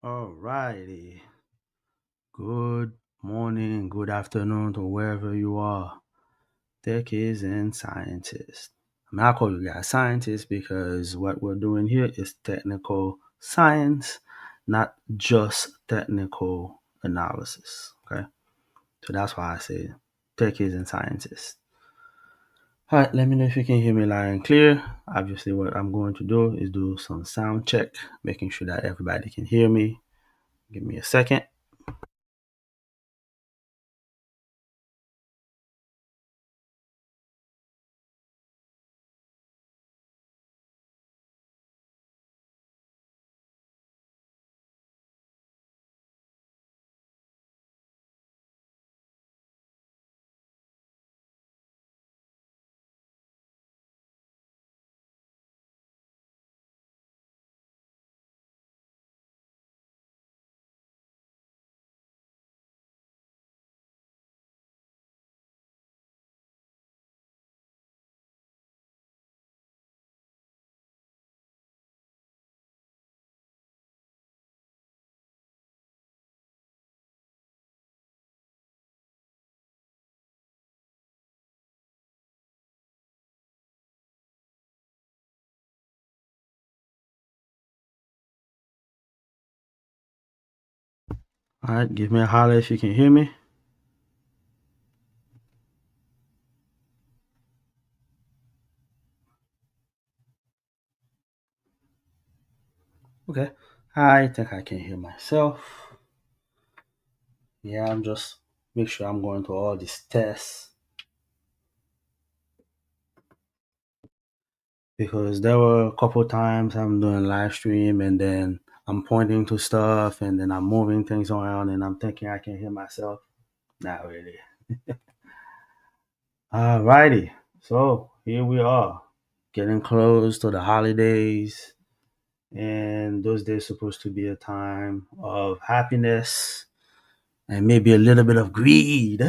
Alrighty. Good morning, good afternoon to wherever you are. Techies and scientists. I call you guys scientists because what we're doing here is technical science, not just technical analysis. Okay. So that's why I say techies and scientists. All right, let me know if you can hear me loud and clear. Obviously, what I'm going to do is do some sound check, making sure that everybody can hear me. Give me a second. All right, give me a holler if you can hear me. Okay. I think I can hear myself. Yeah, I'm just make sure I'm going through all these tests because there were a couple times I'm doing live stream and then I'm pointing to stuff and then I'm moving things around and I'm thinking I can hear myself. Not really. Alrighty. So here we are, getting close to the holidays, and those days supposed to be a time of happiness and maybe a little bit of greed.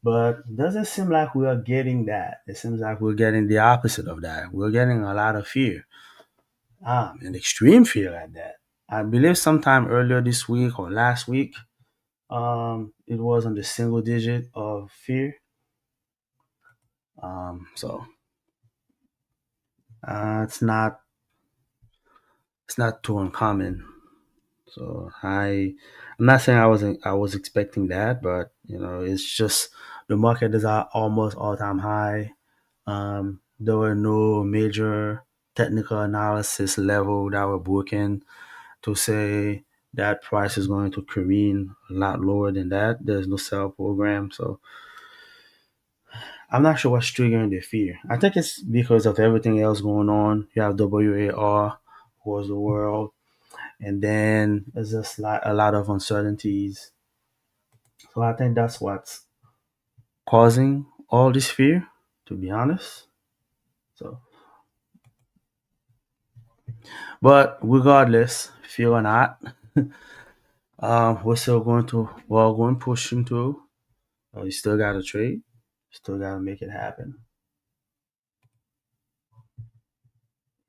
But it doesn't seem like we are getting that. It seems like we're getting the opposite of that. We're getting a lot of fear, an extreme fear at that. I believe sometime earlier this week or last week, it was on the single digit of fear. So it's not too uncommon. So I'm not saying I was expecting that, but it's just the market is at almost all time high. There were no major technical analysis level that were broken to say that price is going to careen a lot lower than that. There's no sell program. So I'm not sure what's triggering the fear. I think it's because of everything else going on. You have WAR, wars the world, and then there's just a lot of uncertainties. So I think that's what's causing all this fear, to be honest. So but regardless, fear or not, we're going pushing through. You still got to trade, still got to make it happen.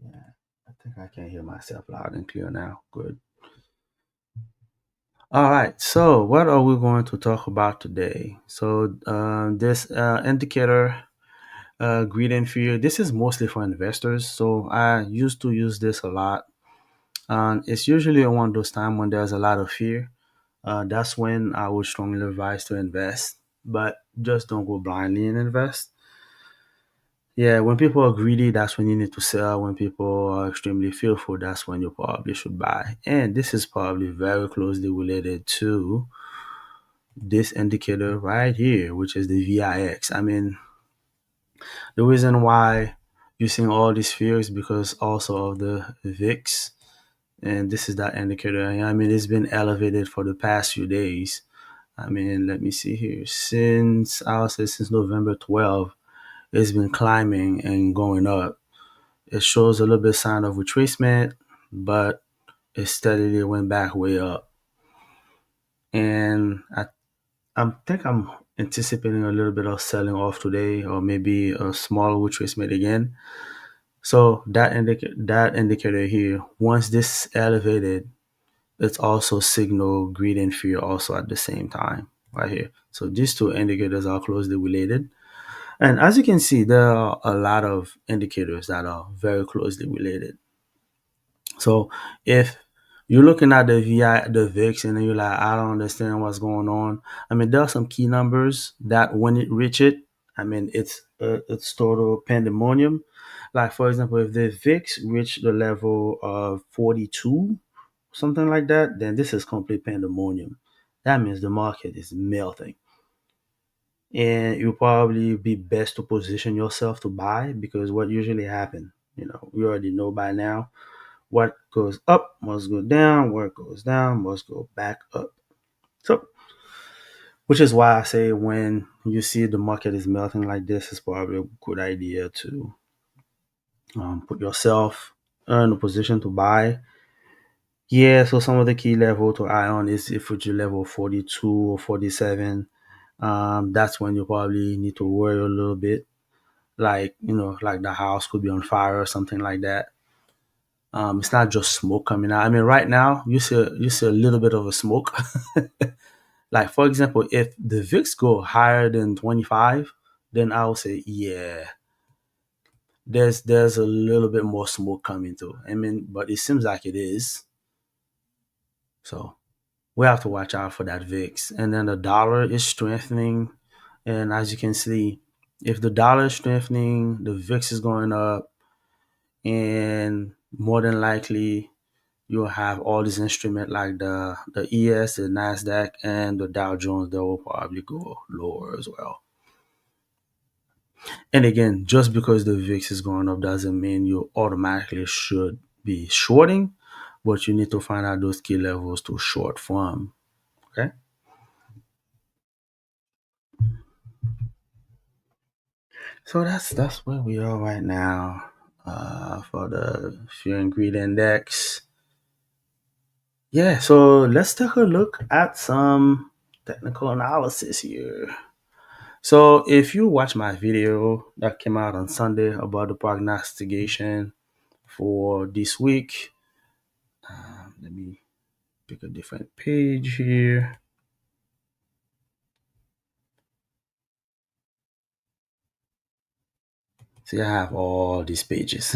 Yeah, I think I can hear myself loud and clear now. Good. All right. So what are we going to talk about today? So this indicator, greed and fear. This is mostly for investors. So I used to use this a lot. And it's usually one of those times when there's a lot of fear. That's when I would strongly advise to invest, but just don't go blindly and invest. Yeah, when people are greedy, that's when you need to sell. When people are extremely fearful, that's when you probably should buy. And this is probably very closely related to this indicator right here, which is the VIX. I mean, the reason why you're seeing all these fears because also of the VIX, and this is that indicator. I mean, it's been elevated for the past few days. I mean, let me see here. Since I would say since November 12th, it's been climbing and going up. It shows a little bit sign of retracement, but it steadily went back way up. And I think I'm anticipating a little bit of selling off today, or maybe a small retracement again. So that indicator here, once this elevated, it's also signal greed and fear also at the same time right here. So these two indicators are closely related. And as you can see, there are a lot of indicators that are very closely related. So if you're looking at the VI, the VIX, and then you're like, I don't understand what's going on. I mean, there are some key numbers that when it reach it, I mean, it's total pandemonium. Like for example, if the VIX reach the level of 42, something like that, then this is complete pandemonium. That means the market is melting, and you'll probably be best to position yourself to buy because what usually happen, we already know by now what goes up must go down, what goes down must go back up. So, which is why I say when you see the market is melting like this, it's probably a good idea to put yourself in a position to buy. Yeah, so some of the key level to eye on is if it's your level 42 or 47. That's when you probably need to worry a little bit. Like, like the house could be on fire or something like that. It's not just smoke coming out. I mean, right now you see a little bit of a smoke. Like for example, if the VIX go higher than 25, then I'll say yeah, there's a little bit more smoke coming through. I mean, but it seems like it is. So we have to watch out for that VIX. And then the dollar is strengthening, and as you can see, if the dollar is strengthening, the VIX is going up, and more than likely you'll have all these instruments like the ES, the Nasdaq, and the Dow Jones that will probably go lower as well. And again, just because the VIX is going up doesn't mean you automatically should be shorting, but you need to find out those key levels to short from. Okay. So that's where we are right now for the fear and greed index. Yeah, so let's take a look at some technical analysis here. So if you watch my video that came out on Sunday about the prognostication for this week, let me pick a different page here. See, I have all these pages.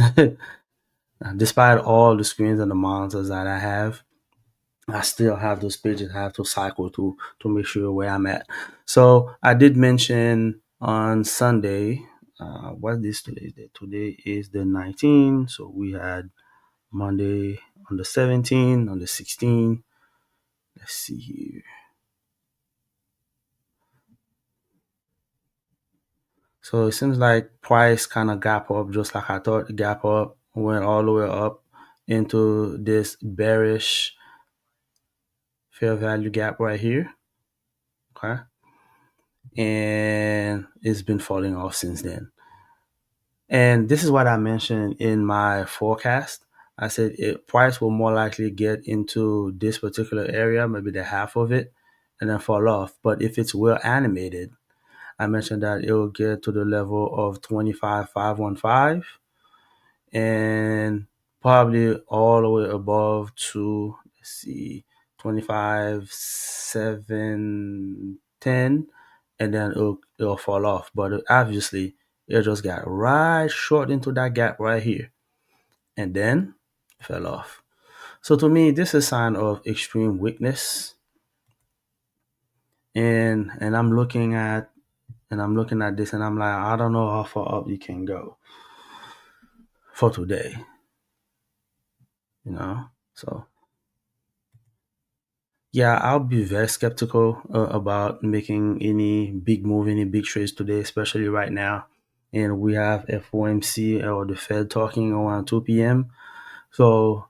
Despite all the screens and the monitors that I have, I still have those pages I have to cycle to make sure where I'm at. So I did mention on Sunday, what is today's date? Today is the 19th. So we had Monday on the 17th, on the 16th. Let's see here. So it seems like price kind of gap up just like I thought. Gap up, went all the way up into this bearish fair value gap right here. Okay. And it's been falling off since then. And this is what I mentioned in my forecast. I said price will more likely get into this particular area, maybe the half of it, and then fall off. But if it's well animated, I mentioned that it will get to the level of 25,515 and probably all the way above to, let's see, 25,710, and then it'll fall off. But obviously, it just got right short into that gap right here and then fell off. So to me, this is a sign of extreme weakness. And I'm looking at this and I'm like, I don't know how far up you can go for today, you know? So yeah, I'll be very skeptical about making any big move, any big trades today, especially right now. And we have FOMC or the Fed talking around 2 p.m. So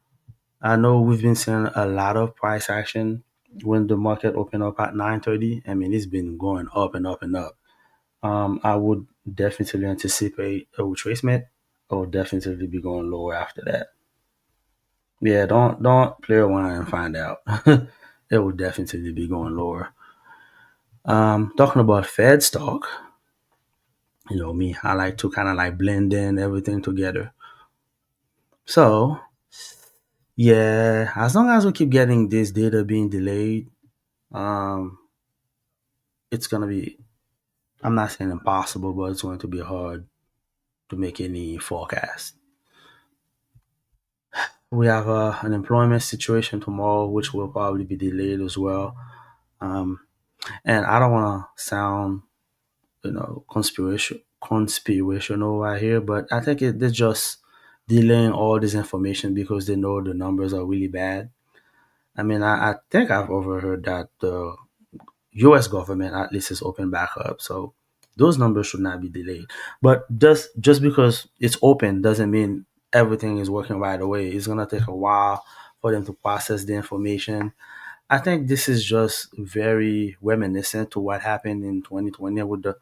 I know we've been seeing a lot of price action when the market opened up at 9:30. I mean, it's been going up and up and up. I would definitely anticipate a retracement. I would definitely be going lower after that. Yeah, don't play around and find out. It will definitely be going lower. Talking about Fed stock, me, I like to kind of like blend in everything together. So Yeah, as long as we keep getting this data being delayed, um, it's gonna be. I'm not saying impossible, but it's going to be hard to make any forecast. We have an employment situation tomorrow, which will probably be delayed as well. Um, and I don't want to sound, conspirational right here, but I think they're just delaying all this information because they know the numbers are really bad. I mean, I think I've overheard that the U.S. government at least is open back up, so those numbers should not be delayed. But just because it's open doesn't mean everything is working right away. It's gonna take a while for them to process the information. I think this is just very reminiscent to what happened in 2020 with the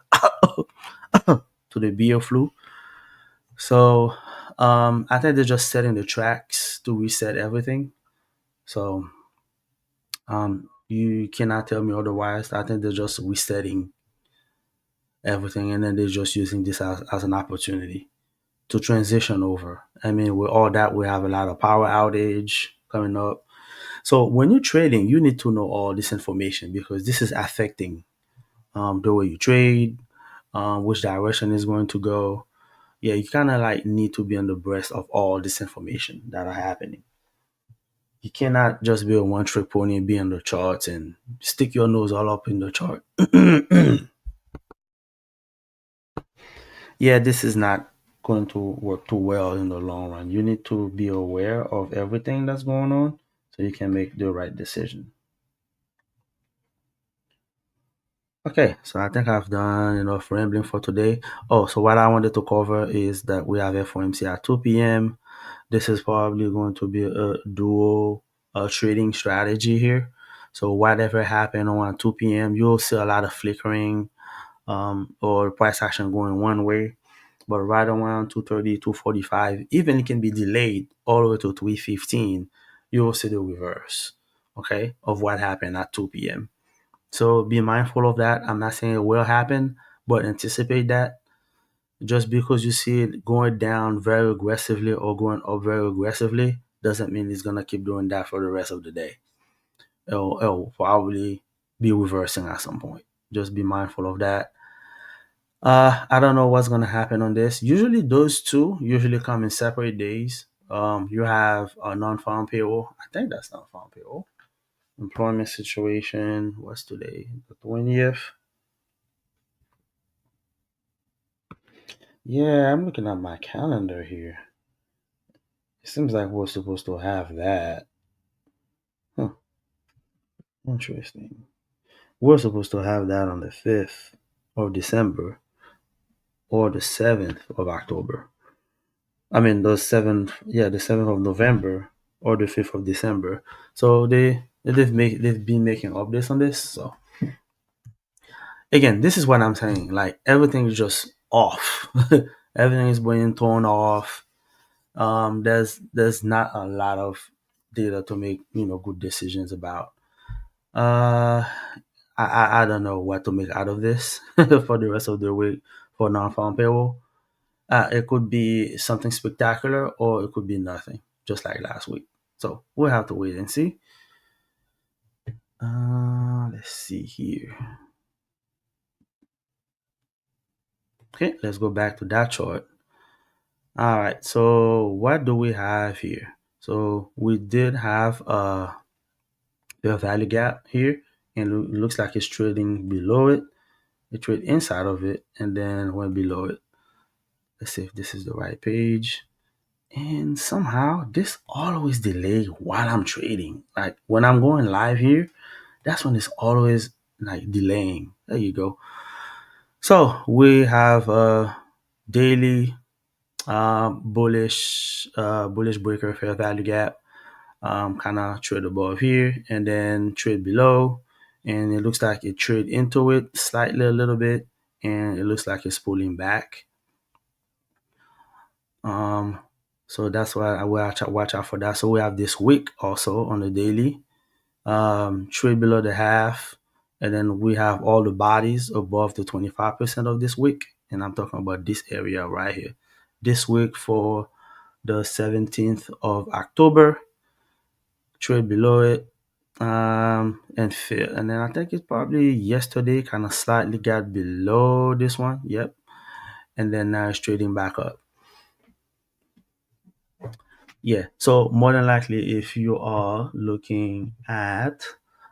to the beer flu. So I think they're just setting the tracks to reset everything. So you cannot tell me otherwise. I think they're just resetting everything, and then they're just using this as an opportunity to transition over. I mean, with all that, we have a lot of power outage coming up. So when you're trading, you need to know all this information because this is affecting the way you trade, which direction is going to go. Yeah, you kind of like need to be on the breast of all this information that are happening. You cannot just be a one trick pony and be on the charts and stick your nose all up in the chart. Yeah, this is not going to work too well in the long run. You need to be aware of everything that's going on so you can make the right decision. Okay, so I think I've done enough rambling for today. Oh, so what I wanted to cover is that we have FOMC at 2 p.m. This is probably going to be a dual trading strategy here. So whatever happened on 2 p.m., you'll see a lot of flickering or price action going one way. But right around 2:30, 2:45, even it can be delayed all the way to 3:15, you will see the reverse, okay, of what happened at 2 p.m. So be mindful of that. I'm not saying it will happen, but anticipate that. Just because you see it going down very aggressively or going up very aggressively doesn't mean it's gonna keep doing that for the rest of the day. It'll probably be reversing at some point. Just be mindful of that. I don't know what's gonna happen on this. Usually, those two usually come in separate days. You have a non-farm payroll. I think that's non-farm payroll. Employment situation. What's today? The 20th. Yeah, I'm looking at my calendar here. It seems like we're supposed to have that. Huh, interesting. We're supposed to have that on the 5th of December or the 7th of October. I mean, the 7th, yeah, the 7th of November or the 5th of December. So they've been making updates on this. So again, this is what I'm saying. Like everything is just off. Everything is being torn off. There's not a lot of data to make good decisions about. Uh, I don't know what to make out of this for the rest of the week for non-farm payroll. It could be something spectacular or it could be nothing, just like last week. So we'll have to wait and see. Let's see here. Okay, let's go back to that chart. All right, so what do we have here? So we did have the value gap here, and it looks like it's trading below it. It trade inside of it and then went below it. Let's see if this is the right page. And somehow this always delay while I'm trading. Like when I'm going live here, that's when it's always like delaying. There you go. So we have a daily bullish breaker fair value gap, kind of trade above here and then trade below, and it looks like it trade into it slightly a little bit, and it looks like it's pulling back. Um, so that's why I will watch out for that. So we have this wick also on the daily, trade below the half, and then we have all the bodies above the 25% of this wick, and I'm talking about this area right here. This wick for the 17th of October, trade below it, and fail. And then I think it's probably yesterday kind of slightly got below this one. Yep. And then now it's trading back up. Yeah. So more than likely, if you are looking at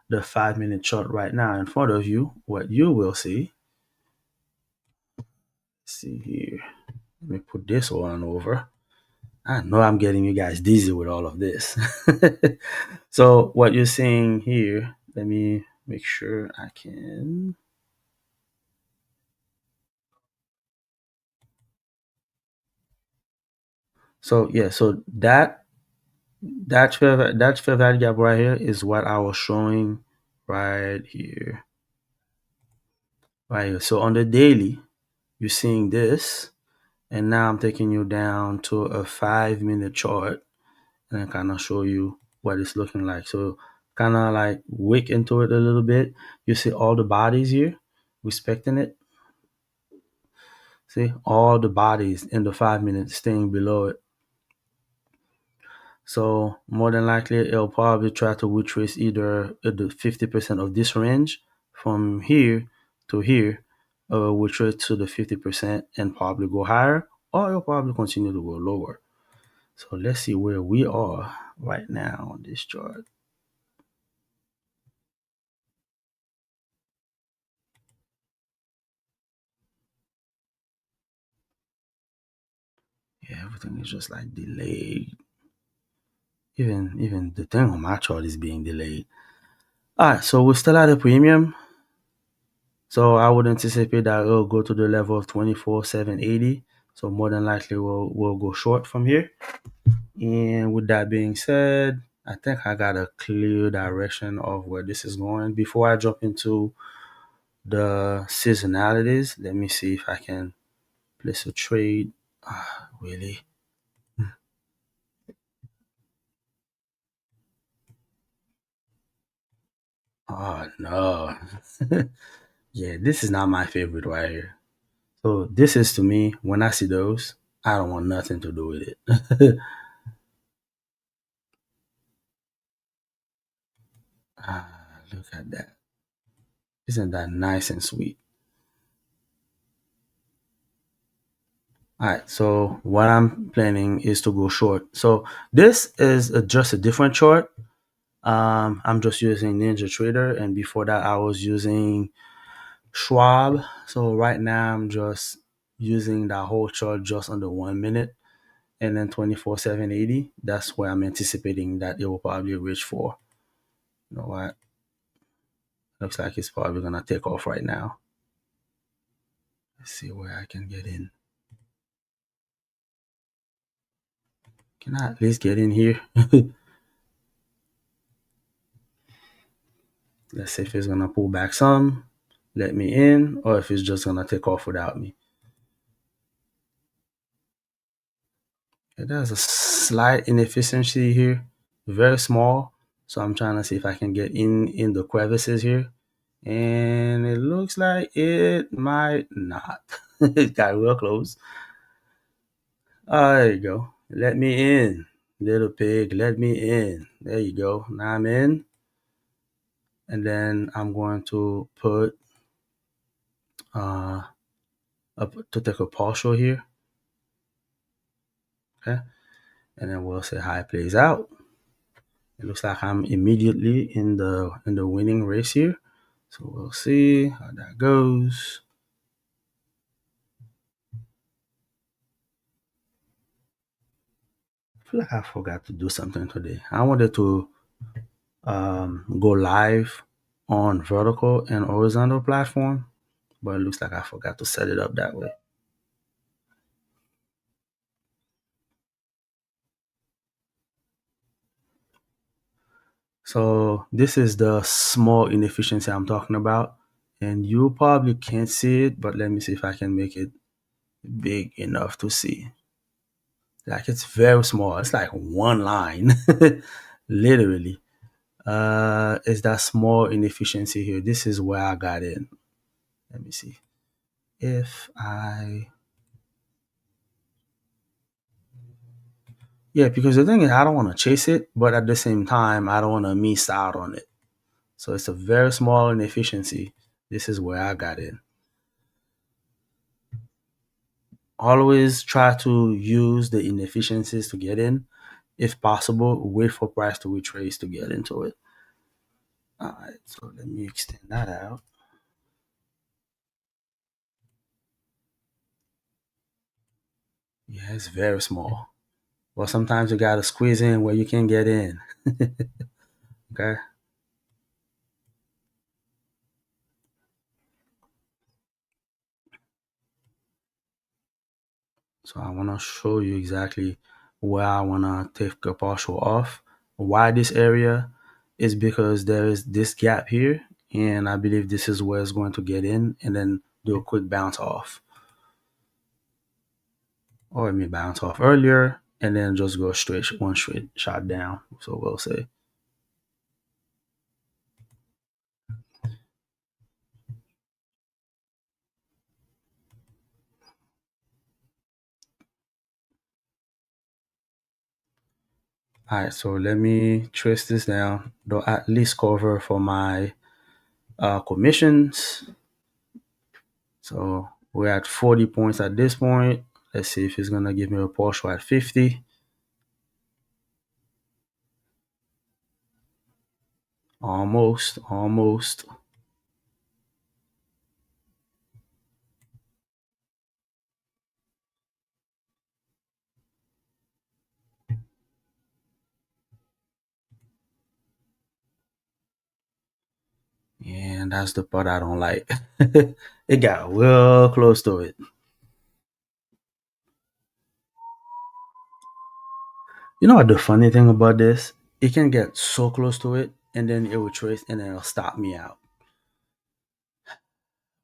the 5 minute chart right now in front of you, what you will see, see here. Let me put this one over. I know I'm getting you guys dizzy with all of this. So what you're seeing here, let me make sure I can. So yeah, so that fair value gap right here is what I was showing right here, right here. So on the daily, you're seeing this, and now I'm taking you down to a 5 minute chart, and I kind of show you what it's looking like. So kind of like wick into it a little bit. You see all the bodies here, respecting it. See all the bodies in the 5 minutes staying below it. So more than likely, it'll probably try to retrace either the 50% of this range from here to here, or retrace to the 50% and probably go higher, or it'll probably continue to go lower. So let's see where we are right now on this chart. Yeah, everything is just like delayed. Even the thing on my chart is being delayed. All right, so we're still at a premium. So I would anticipate that it'll go to the level of 24,780. So more than likely we'll go short from here. And with that being said, I think I got a clear direction of where this is going. Before I jump into the seasonalities, let me see if I can place a trade. Really? Oh no. Yeah, this is not my favorite right here. So this is to me, when I see those, I don't want nothing to do with it. Look at that. Isn't that nice and sweet? All right, so what I'm planning is to go short. So this is just a different chart. I'm just using Ninja Trader, and before that, I was using Schwab. So right now, I'm just using that whole chart just under 1 minute, and then 24,780. That's where I'm anticipating that it will probably reach for. You know what? Looks like it's probably gonna take off right now. Let's see where I can get in. Can I at least get in here? Let's see if it's gonna pull back some, let me in, or if it's just gonna take off without me. Okay, there's a slight inefficiency here, very small. So I'm trying to see if I can get in the crevices here, and it looks like it might not. It got real close. There you go. Let me in, little pig. Let me in. There you go. Now I'm in, and then I'm going to put up to take a partial here. Okay, and then we'll say how it plays out. It looks like I'm immediately in the winning race here. So we'll see how that goes. I feel like I forgot to do something today. I wanted to go live on vertical and horizontal platform, but it looks like I forgot to set it up that way. So this is the small inefficiency I'm talking about, and you probably can't see it, but let me see if I can make it big enough to see. Like it's very small. It's like one line, literally. Is that small inefficiency here? This is where I got in. Let me see. If I, Yeah, because the thing is, I don't want to chase it, but at the same time, I don't want to miss out on it. So it's a very small inefficiency. This is where I got in. Always try to use the inefficiencies to get in. If possible, wait for price to retrace to get into it. All right, so let me extend that out. Yeah, it's very small. Well, sometimes you gotta squeeze in where you can get in. Okay, so I wanna show you exactly where I wanna take a partial off. Why this area is because there is this gap here, and I believe this is where it's going to get in, and then do a quick bounce off, or it may bounce off earlier, and then just go straight one straight shot down. So we'll say. All right, so let me trace this down. Do at least cover for my commissions. So we're at 40 points at this point. Let's see if it's gonna give me a partial at 50. Almost, almost. And that's the part I don't like. It got real close to it. You know what the funny thing about this? It can get so close to it, and then it will trace, and then it'll stop me out.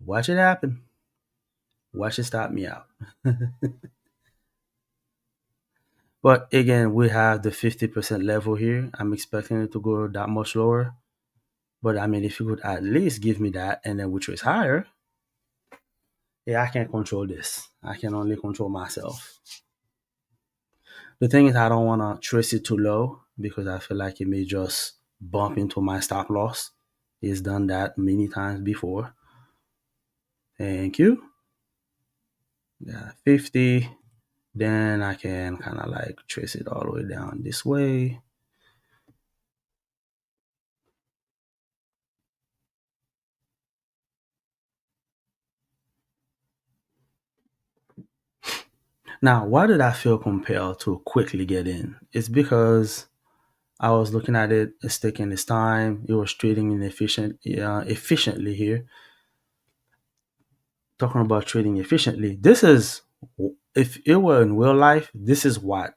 Watch it happen. Watch it stop me out. But again, we have the 50% level here. I'm expecting it to go that much lower. But I mean, if you could at least give me that, and then which is higher, yeah, I can't control this. I can only control myself. The thing is, I don't want to trace it too low because I feel like it may just bump into my stop loss. It's done that many times before. Thank you. Yeah, 50. Then I can kind of like trace it all the way down this way. Now, why did I feel compelled to quickly get in? It's because I was looking at it, it's taking its time. It was trading efficiently here. Talking about trading efficiently, this is, if it were in real life, this is what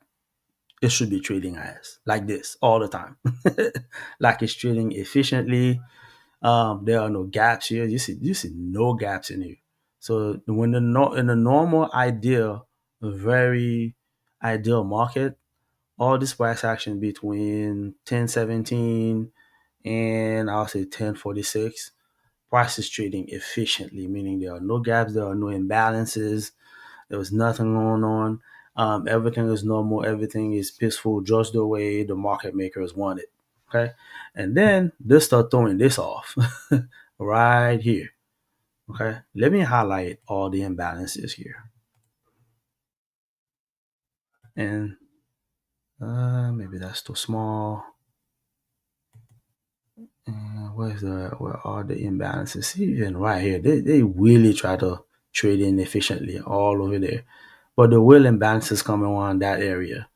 it should be trading as, like this all the time. Like it's trading efficiently. There are no gaps here. You see no gaps in here. So when in the normal ideal, very ideal market, all this price action between 1017 and I'll say 1046, price is trading efficiently, meaning there are no gaps, there are no imbalances, there was nothing going on. Everything is normal, everything is peaceful, just the way the market makers want it. Okay, and then they start throwing this off right here. Okay, let me highlight all the imbalances here, and maybe that's too small. Where are the imbalances? See, even right here, they really try to trade in efficiently all over there. But the real imbalances coming on that area.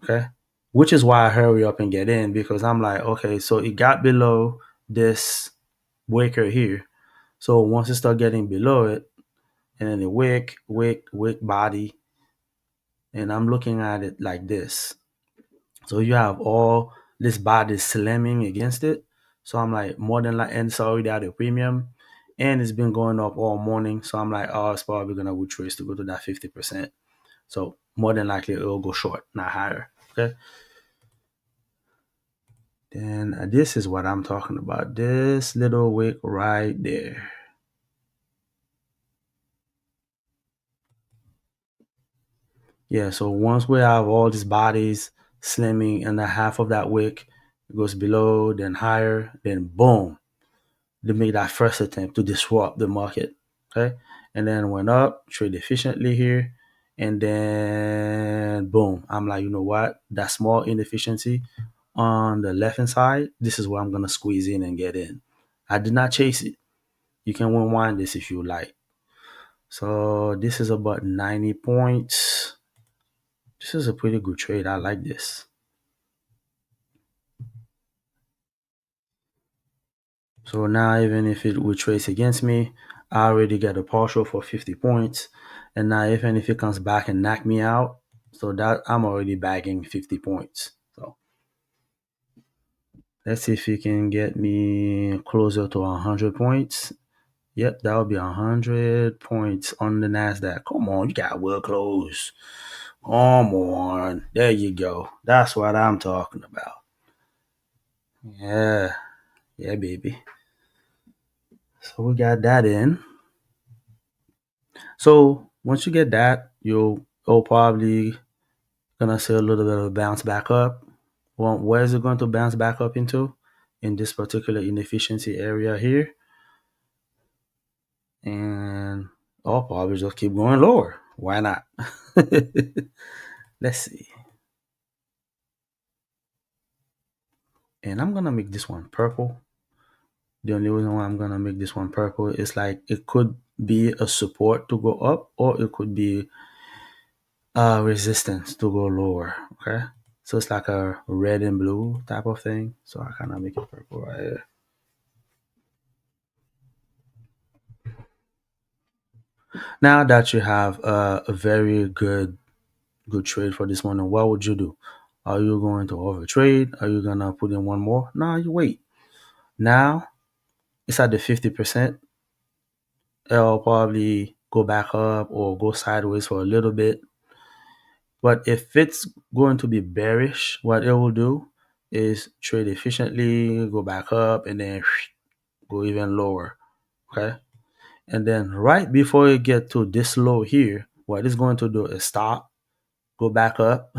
Okay. Which is why I hurry up and get in because I'm like, okay, so it got below this waker here. So once it start getting below it, and then the wick body, and I'm looking at it like this. So you have all this body slamming against it. So I'm like, more than like, and it's already at a premium, and it's been going up all morning. So I'm like, oh, it's probably gonna retrace to go to that 50%. So more than likely it'll go short, not higher. Okay. Then this is what I'm talking about. This little wick right there. Yeah, so once we have all these bodies slimming and the half of that wick goes below, then higher, then boom, they make that first attempt to disrupt the market. Okay. And then went up, trade efficiently here. And then boom, I'm like, you know what? That small inefficiency on the left hand side, this is where I'm gonna squeeze in and get in. I did not chase it. You can rewind this if you like. So this is about 90 points. This is a pretty good trade. I like this. So now even if it would trace against me, I already get a partial for 50 points. And now even if it comes back and knock me out, so that I'm already bagging 50 points. So let's see if he can get me closer to 100 points. Yep, that would be 100 points on the NASDAQ. Come on, you got well close. Come on. There you go. That's what I'm talking about. Yeah. Yeah, baby. So we got that in. So once you get that, you'll probably gonna see a little bit of a bounce back up. Well, where is it going to bounce back up into? In this particular inefficiency area here. And I'll probably just keep going lower. Why not? Let's see. And I'm gonna make this one purple. The only reason why I'm gonna make this one purple is like it could be a support to go up, or it could be resistance to go lower. Okay, so it's like a red and blue type of thing. So I kind of make it purple right here. Now that you have a very good trade for this one, what would you do? Are you going to over trade? Are you gonna put in one more? No, you wait. Now it's at the 50%. It'll probably go back up or go sideways for a little bit. But if it's going to be bearish, what it will do is trade efficiently, go back up, and then go even lower. Okay. And then right before you get to this low here, what it's going to do is stop, go back up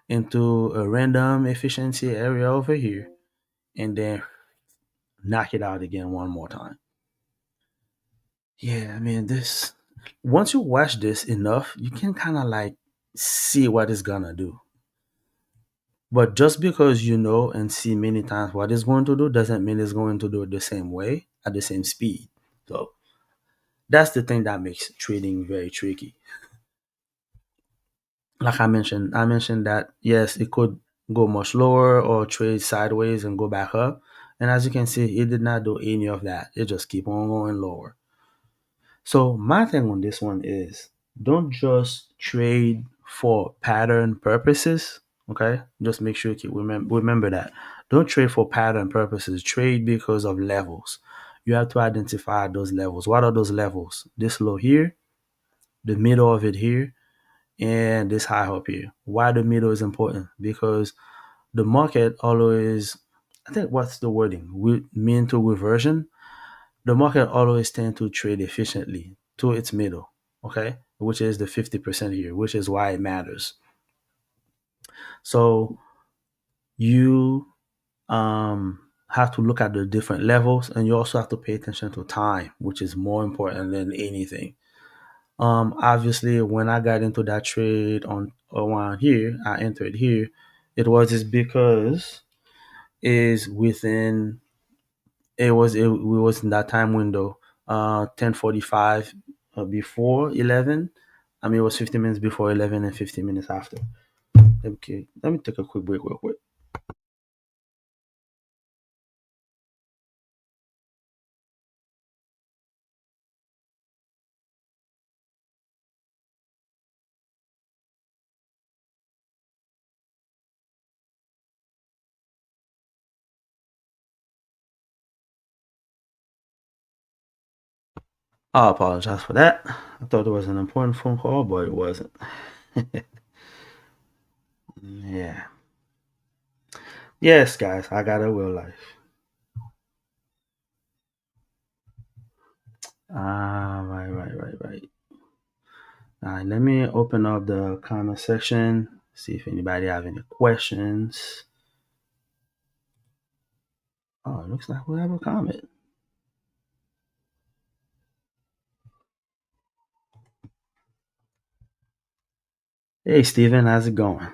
into a random efficiency area over here, and then knock it out again one more time. Yeah, I mean, this, once you watch this enough, you can kind of like see what it's gonna do. But just because you know and see many times what it's going to do doesn't mean it's going to do it the same way at the same speed. So that's the thing that makes trading very tricky. Like I mentioned that yes, it could go much lower or trade sideways and go back up. And as you can see, it did not do any of that. It just keep on going lower. So my thing on this one is don't just trade for pattern purposes. Okay, just make sure you remember that. Don't trade for pattern purposes. Trade because of levels. You have to identify those levels. What are those levels? This low here, the middle of it here, and this high up here. Why the middle is important? Because the market always, I think what's the wording? Mean to reversion. The market always tend to trade efficiently to its middle, okay, which is the 50% here, which is why it matters. So you have to look at the different levels, and you also have to pay attention to time, which is more important than anything. Obviously, when I got into that trade on around here, I entered here. It was just because is within it was in that time window, 10:45 before 11. I mean, it was 15 minutes before 11 and 15 minutes after. Okay, let me take a quick break real quick. I apologize for that. I thought it was an important phone call, but it wasn't. Yeah. Yes, guys, I got a real life. Ah, right, right, right, right. All right, let me open up the comment section, see if anybody have any questions. Oh, it looks like we have a comment. Hey, Steven, how's it going?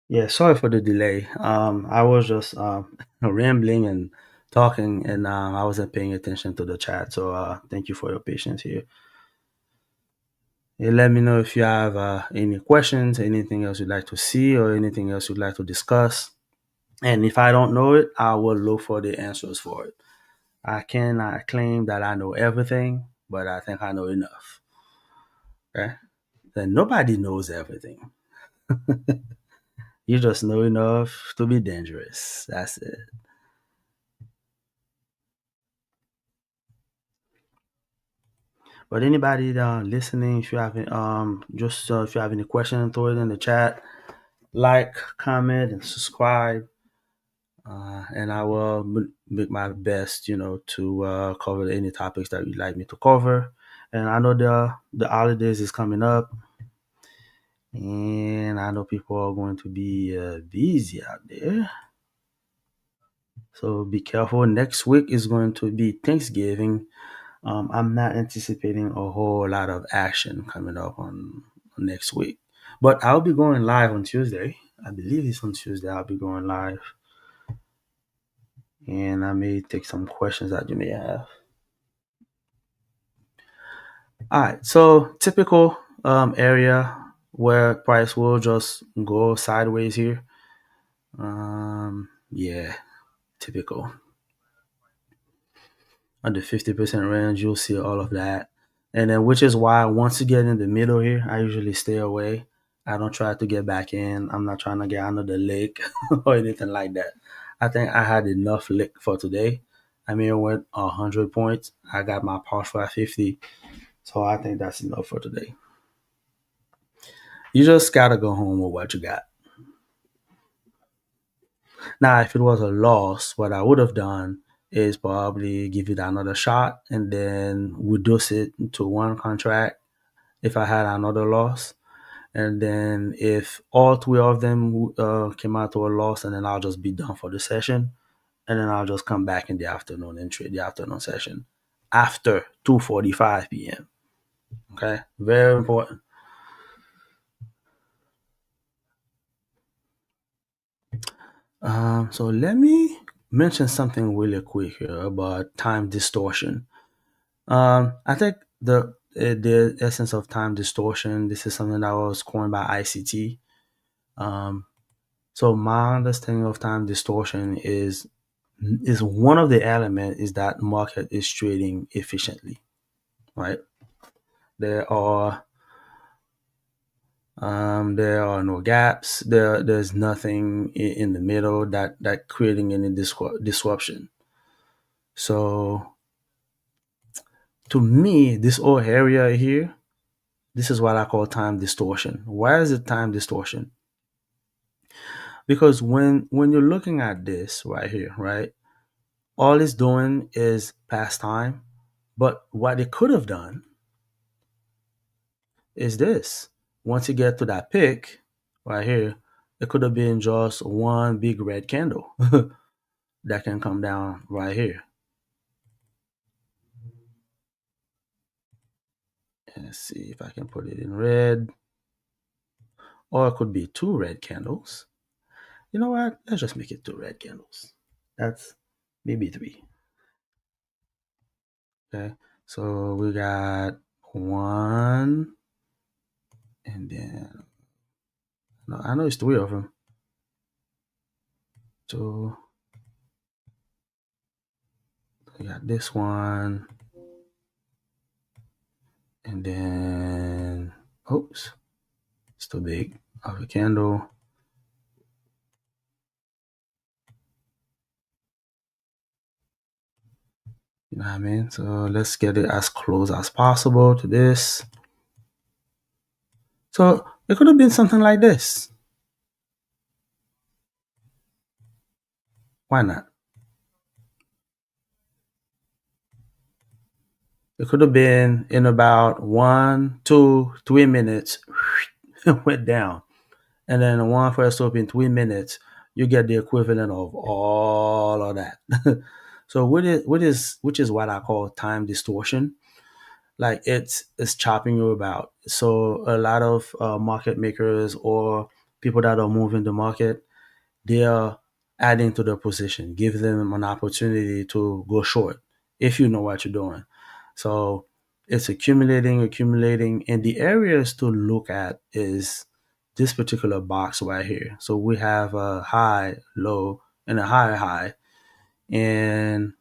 Yeah, sorry for the delay. I was just rambling and talking, and I wasn't paying attention to the chat. So thank you for your patience here. Let me know if you have any questions, anything else you'd like to see, or anything else you'd like to discuss. And if I don't know it, I will look for the answers for it. I cannot claim that I know everything, but I think I know enough. Okay? Then nobody knows everything. You just know enough to be dangerous. That's it. But anybody listening, if you have just if you have any question, throw it in the chat. Like, comment, and subscribe. And I will make my best, to cover any topics that you'd like me to cover. And I know the holidays is coming up, and I know people are going to be busy out there. So be careful. Next week is going to be Thanksgiving. I'm not anticipating a whole lot of action coming up on next week, but I'll be going live on Tuesday. I believe it's on Tuesday. I'll be going live, and I may take some questions that you may have. All right, so typical area where price will just go sideways here. Yeah, typical. On the 50% range, you'll see all of that. And then, which is why once you get in the middle here, I usually stay away. I don't try to get back in. I'm not trying to get under the lake or anything like that. I think I had enough lick for today. I mean, I went 100 points. I got my partial at 50. So I think that's enough for today. You just got to go home with what you got. Now, if it was a loss, what I would have done is probably give it another shot and then reduce it to one contract if I had another loss. And then if all three of them came out to a loss, and then I'll just be done for the session. And then I'll just come back in the afternoon and trade the afternoon session after 2:45 p.m. Okay, very important. So let me mention something really quick here about time distortion. I think the essence of time distortion. This is something that was coined by ICT. Um, so my understanding of time distortion is one of the element is that market is trading efficiently, right? There are there are no gaps. There's nothing in the middle that creating any disruption. So to me, this whole area here, this is what I call time distortion. Why is it time distortion? Because when you're looking at this right here, right, all it's doing is pass time. But what it could have done is this. Once you get to that pick right here, it could have been just one big red candle that can come down right here. And let's see if I can put it in red. Or it could be two red candles. You know what? Let's just make it two red candles. That's maybe three. Okay. So we got one, and then no, I know it's three of them. So we got this one, and then oops, it's too big. of a candle. You know what I mean? So let's get it as close as possible to this. So it could have been something like this. Why not? It could have been in about 1, 2, 3 minutes, it went down. And then one first up in 3 minutes, you get the equivalent of all of that. So which is what I call time distortion. Like it's chopping you about. So a lot of market makers or people that are moving the market, they are adding to their position, give them an opportunity to go short if you know what you're doing. So it's accumulating, and the areas to look at is this particular box right here. So we have a high, low, and a higher high, and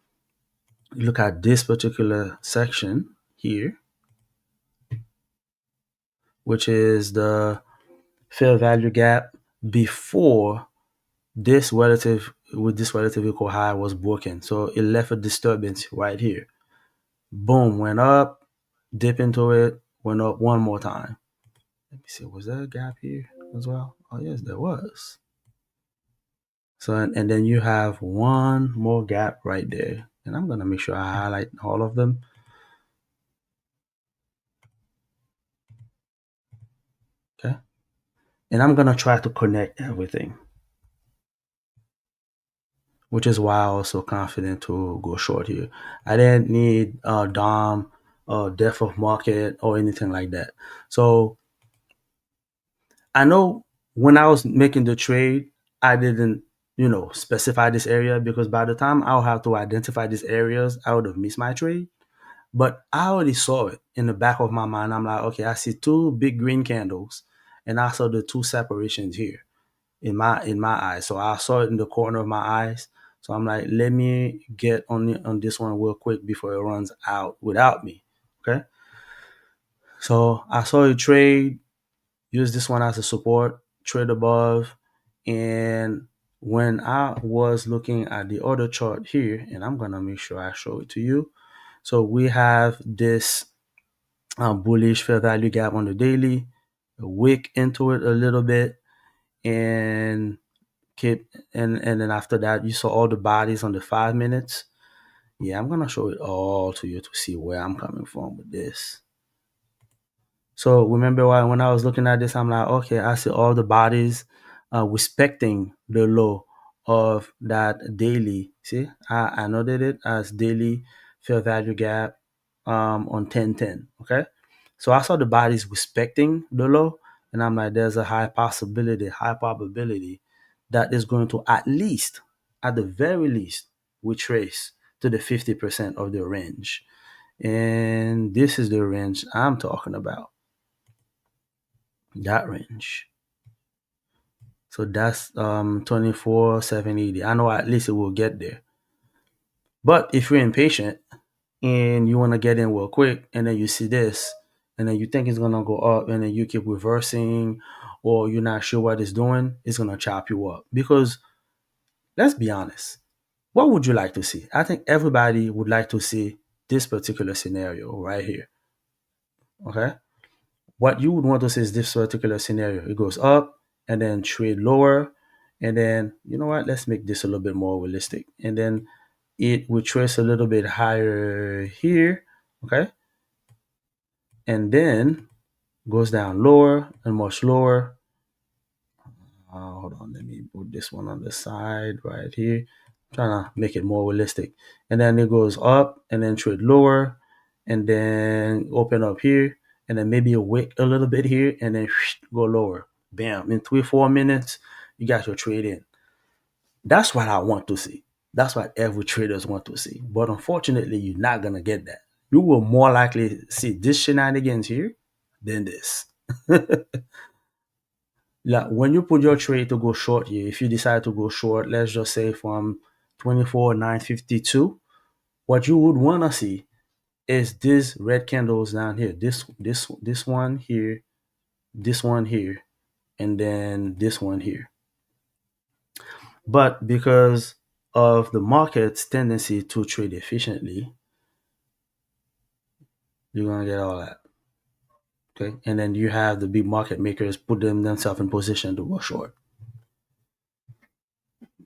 look at this particular section here, which is the fair value gap before this relative equal high was broken. So it left a disturbance right here. Boom, went up, dip into it, went up one more time. Let me see, was there a gap here as well? Oh yes, there was. So and then you have one more gap right there. And I'm gonna make sure I highlight all of them. Okay. And I'm gonna try to connect everything, which is why I was so confident to go short here. I didn't need DOM or depth of market or anything like that. So I know when I was making the trade, I didn't, specify this area because by the time I'll have to identify these areas, I would have missed my trade. But I already saw it in the back of my mind. I'm like, okay, I see two big green candles, and I saw the two separations here in my eyes. So I saw it in the corner of my eyes. So I'm like, let me get on this one real quick before it runs out without me. Okay. So I saw a trade, use this one as a support, trade above. And when I was looking at the other chart here, and I'm gonna make sure I show it to you. So we have this bullish fair value gap on the daily, a wick into it a little bit, and keep and then after that you saw all the bodies on the 5 minutes. Yeah, I'm gonna show it all to you to see where I'm coming from with this. So remember why when I was looking at this, I'm like, okay, I see all the bodies respecting the low of that daily. See, I noted it as daily fair value gap on 1010. Okay. So I saw the bodies respecting the low, and I'm like, there's a high probability that is going to at the very least, retrace to the 50% of the range. And this is the range I'm talking about, that range. So that's 24,780. I know at least it will get there. But if you're impatient and you want to get in real quick, and then you see this, and then you think it's gonna go up, and then you keep reversing, or you're not sure what it's doing, it's gonna chop you up. Because let's be honest, what would you like to see? I think everybody would like to see this particular scenario right here. Okay, what you would want to see is this particular scenario. It goes up and then trade lower, and then you know what? Let's make this a little bit more realistic, and then it will trace a little bit higher here. Okay, and then goes down lower and much lower. Hold on, let me put this one on the side right here. I'm trying to make it more realistic. And then it goes up and then trade lower and then open up here and then maybe a wick a little bit here and then go lower. Bam. In 3 4 minutes, you got your trade in. That's what I want to see. That's what every traders want to see. But unfortunately, you're not gonna get that. You will more likely see this shenanigans here than this. Like when you put your trade to go short here, if you decide to go short, let's just say from 24,952, what you would want to see is these red candles down here. This one here, this one here, and then this one here. But because of the market's tendency to trade efficiently, you're gonna get all that. Okay. And then you have the big market makers put themselves in position to go short.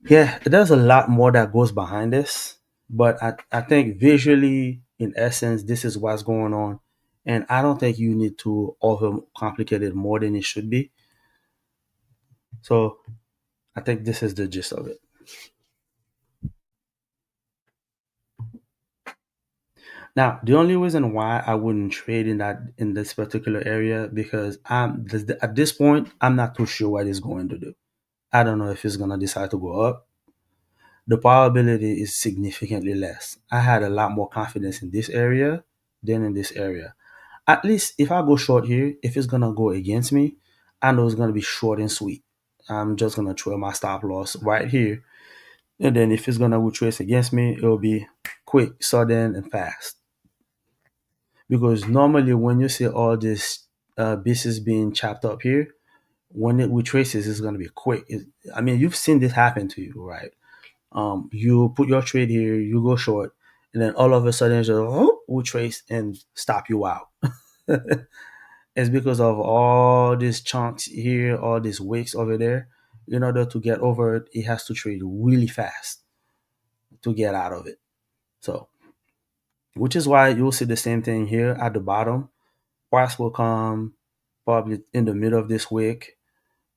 Yeah, there's a lot more that goes behind this, but I think visually, in essence, this is what's going on. And I don't think you need to over complicate it more than it should be. So I think this is the gist of it. Now, the only reason why I wouldn't trade in this particular area because at this point I'm not too sure what it's going to do. I don't know if it's gonna decide to go up. The probability is significantly less. I had a lot more confidence in this area than in this area. At least if I go short here, if it's gonna go against me, I know it's gonna be short and sweet. I'm just gonna throw my stop loss right here, and then if it's gonna retrace against me, it'll be quick, sudden, and fast. Because normally when you see all this pieces being chopped up here, when it retraces, it's gonna be quick. I mean, you've seen this happen to you, right? You put your trade here, you go short, and then all of a sudden, it's just retrace and stop you out. It's because of all these chunks here, all these wicks over there. In order to get over it, it has to trade really fast to get out of it. So, which is why you'll see the same thing here at the bottom. Price will come probably in the middle of this wick,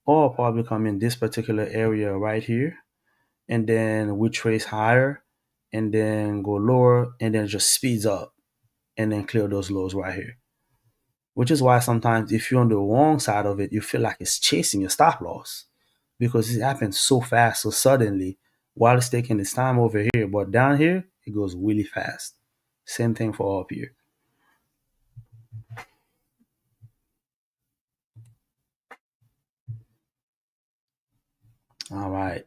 or probably come in this particular area right here, and then we trace higher, and then go lower, and then just speeds up, and then clear those lows right here. Which is why sometimes if you're on the wrong side of it, you feel like it's chasing your stop loss because it happens so fast, so suddenly, while it's taking its time over here. But down here, it goes really fast. Same thing for up here. All right.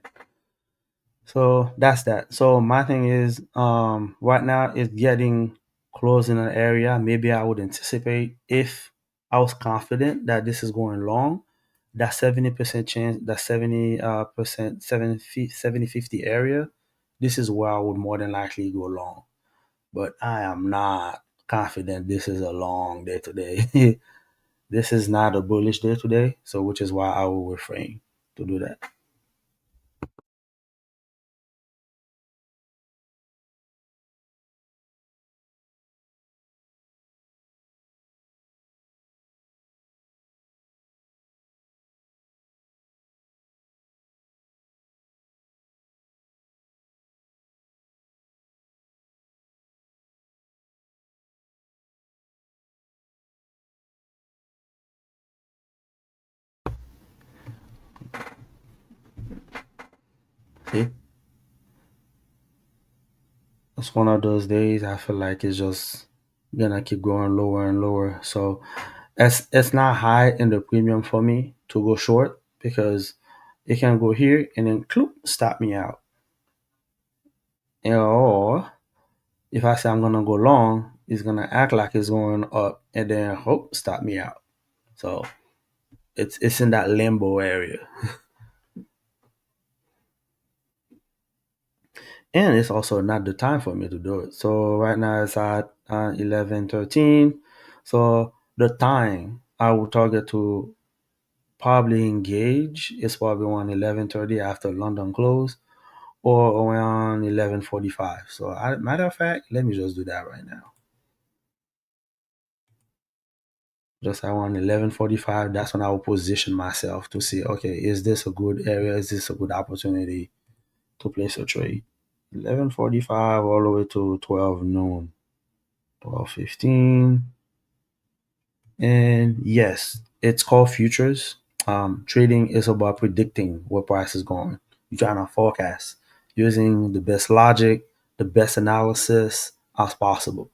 So that's that. So my thing is, right now it's getting close in an area. Maybe I would anticipate if I was confident that this is going long, that 70% chance, that 70 percent, 70 50 area, this is where I would more than likely go long. But I am not confident this is a long day today. This is not a bullish day today, so which is why I will refrain to do that. See, it's one of those days I feel like it's just gonna keep going lower and lower. So it's not high in the premium for me to go short because it can go here and then cloop, stop me out. Or if I say I'm gonna go long, it's gonna act like it's going up and then hope stop me out. So it's in that limbo area. And it's also not the time for me to do it. So right now it's at 11:13. So the time I will target to probably engage is probably around 11:30 after London close or around 11:45. So matter of fact, let me just do that right now. Just around 11:45, that's when I will position myself to see, okay, is this a good area? Is this a good opportunity to place a trade? 11:45 all the way to 12 noon. 12:15. And yes, it's called futures. Trading is about predicting where price is going. You're trying to forecast using the best logic, the best analysis as possible.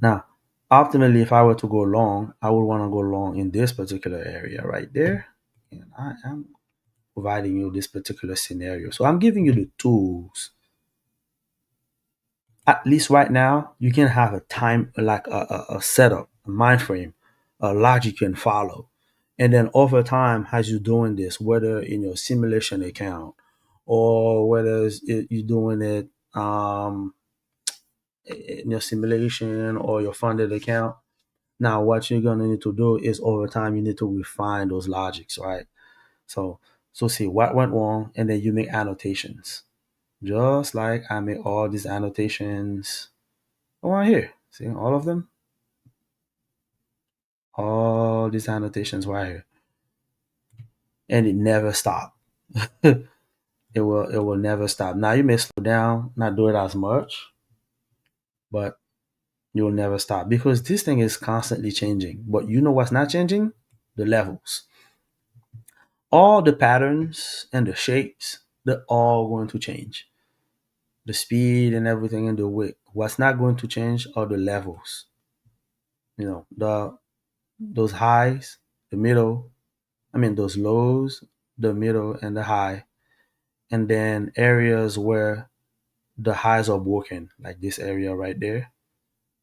Now, optimally, if I were to go long, I would want to go long in this particular area right there. And I am providing you this particular scenario. So I'm giving you the tools. At least right now, you can have a time, like a setup, a mind frame, a logic you can follow. And then over time, as you're doing this, whether in your simulation account or whether you're doing it in your simulation or your funded account, now what you're gonna need to do is over time you need to refine those logics, right? So see what went wrong, and then you make annotations, just like I make all these annotations right here. See all of them, all these annotations right here, and it never stop. It will never stop. Now you may slow down, not do it as much, but you'll never stop because this thing is constantly changing. But you know what's not changing? The levels. All the patterns and the shapes, they're all going to change. The speed and everything and the weight. What's not going to change are the levels. The those highs, the middle, I mean those lows, the middle and the high. And then areas where the highs are broken, like this area right there.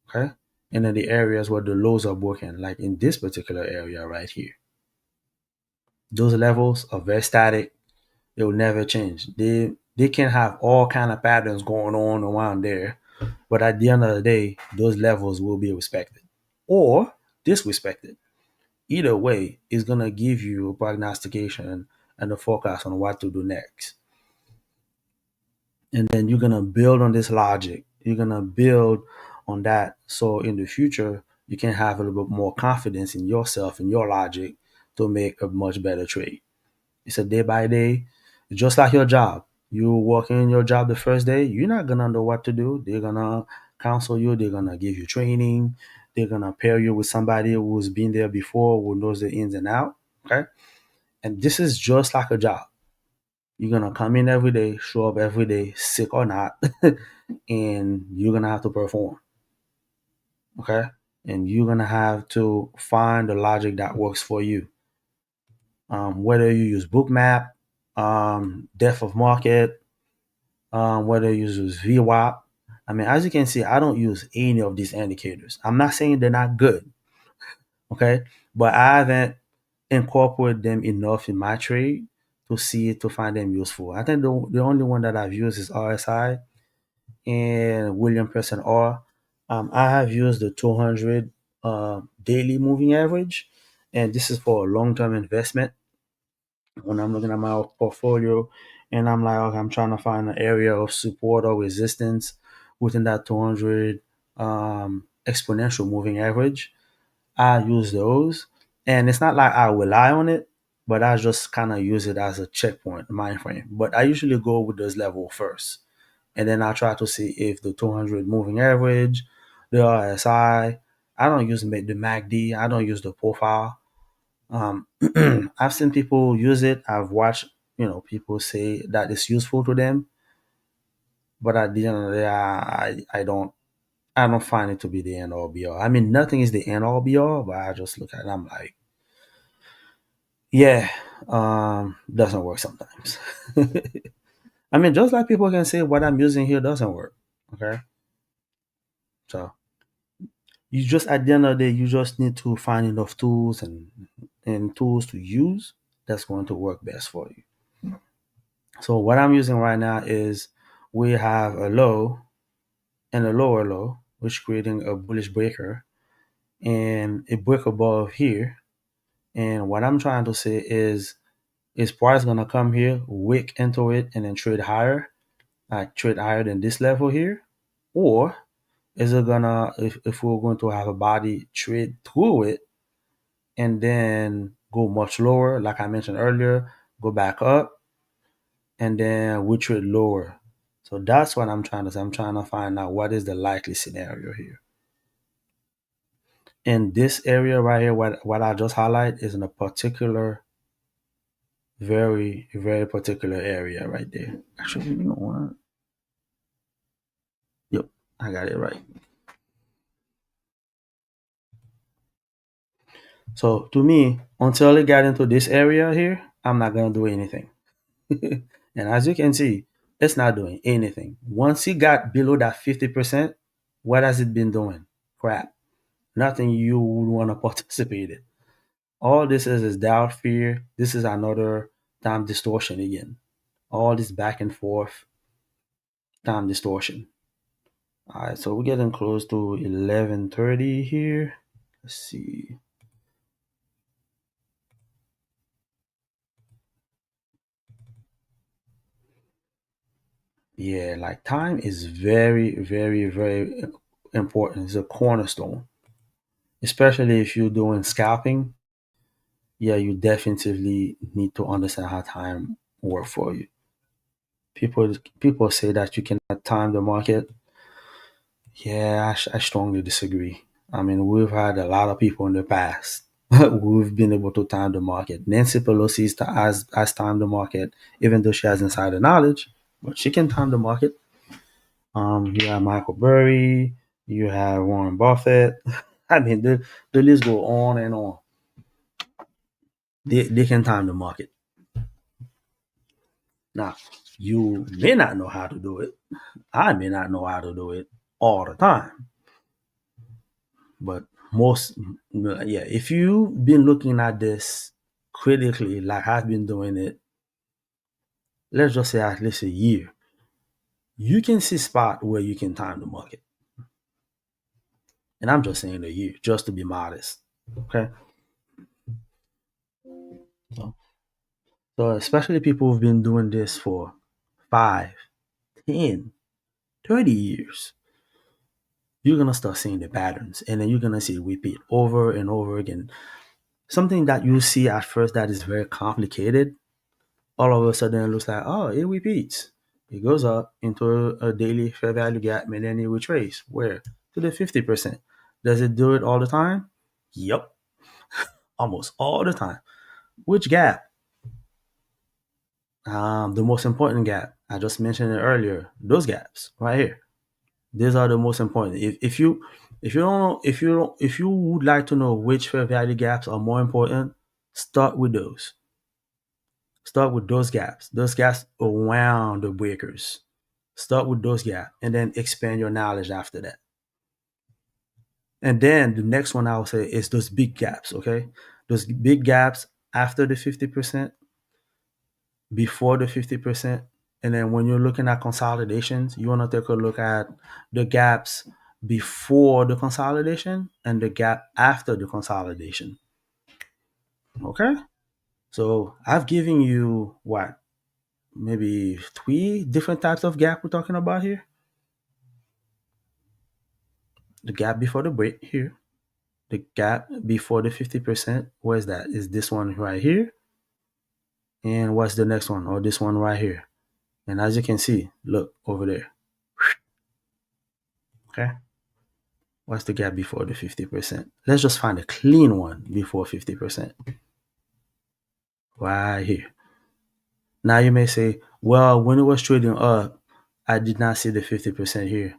Okay. And then the areas where the lows are broken, like in this particular area right here. Those levels are very static. They will never change. They can have all kind of patterns going on around there, but at the end of the day, those levels will be respected or disrespected. Either way, it's gonna give you a prognostication and a forecast on what to do next. And then you're gonna build on this logic. You're gonna build on that, so in the future you can have a little bit more confidence in yourself and your logic to make a much better trade. It's a day by day, just like your job. You working in your job the first day, you're not gonna know what to do. They're gonna counsel you, they're gonna give you training, they're gonna pair you with somebody who's been there before, who knows the ins and out. Okay. And this is just like a job. You're gonna come in every day, show up every day, sick or not, and you're gonna have to perform. Okay. And you're gonna have to find the logic that works for you. Whether you use bookmap, depth of market, whether you use VWAP. I mean, as you can see, I don't use any of these indicators. I'm not saying they're not good, okay, but I haven't incorporated them enough in my trade to find them useful. I think the only one that I've used is RSI and William Person R. I have used the 200 daily moving average, and this is for a long-term investment. When I'm looking at my portfolio and I'm like, okay, I'm trying to find an area of support or resistance within that 200 exponential moving average, I use those. And it's not like I rely on it, but I just kind of use it as a checkpoint mind frame. But I usually go with those level first. And then I try to see if the 200 moving average, the RSI, I don't use the MACD, I don't use the profile. I've seen people use it. I've watched, people say that it's useful to them, but at the end of the day, I don't find it to be the end all be all. I mean, nothing is the end all be all, but I just look at it. I'm like, yeah, doesn't work sometimes. I mean, just like people can say what I'm using here doesn't work. Okay, so you just at the end of the day, you just need to find enough tools and tools to use that's going to work best for you. So what I'm using right now is we have a low and a lower low, which creating a bullish breaker and a break above here. And what I'm trying to say is price gonna come here, wick into it, and then trade higher, like trade higher than this level here, or is it gonna if we're going to have a body trade through it and then go much lower, like I mentioned earlier, go back up and then we trade lower. So that's what I'm trying to say. I'm trying to find out what is the likely scenario here. In this area right here, what I just highlight is in a particular, very, very particular area right there. Actually, you know what? Yep, I got it right. So to me, until it got into this area here, I'm not gonna do anything. And as you can see, it's not doing anything. Once it got below that 50%, what has it been doing? Crap. Nothing you would want to participate in. All this is doubt, fear. This is another time distortion again. All this back and forth time distortion. All right, so we're getting close to 11:30 here. Let's see. Yeah, like time is very, very, very important. It's a cornerstone, especially if you're doing scalping. Yeah, you definitely need to understand how time works for you. People say that you cannot time the market. Yeah, I strongly disagree. I mean, we've had a lot of people in the past who've been able to time the market. Nancy Pelosi has timed the market, even though she has insider knowledge, but she can time the market. You have Michael Burry, you have Warren Buffett. I mean, the list go on and on. They can time the market. Now, you may not know how to do it. I may not know how to do it all the time, but most, yeah, if you've been looking at this critically, like I've been doing it, let's just say at least a year, you can see spot where you can time the market. And I'm just saying a year, just to be modest. Okay. So, so especially people who've been doing this for 5, 10, 30 years, you're gonna start seeing the patterns and then you're gonna see it repeat over and over again. Something that you see at first that is very complicated, all of a sudden it looks like, oh, it repeats. It goes up into a daily fair value gap and then it retraces. Where? To the 50%. Does it do it all the time? Yep, almost all the time. Which gap? The most important gap. I just mentioned it earlier. Those gaps right here. These are the most important. If you would like to know which fair value gaps are more important, start with those. Start with those gaps. Those gaps around the breakers. Start with those gaps and then expand your knowledge after that. And then the next one I would say is those big gaps, okay? Those big gaps after the 50%, before the 50%. And then when you're looking at consolidations, you want to take a look at the gaps before the consolidation and the gap after the consolidation. Okay? So I've given you what? Maybe three different types of gap we're talking about here. The gap before the break here, the gap before the 50%. Where's that? Is this one right here? And what's the next one? Or this one right here? And as you can see, look over there. Okay. What's the gap before the 50%? Let's just find a clean one before 50%. Right here. Now you may say, well, when it was trading up, I did not see the 50% here.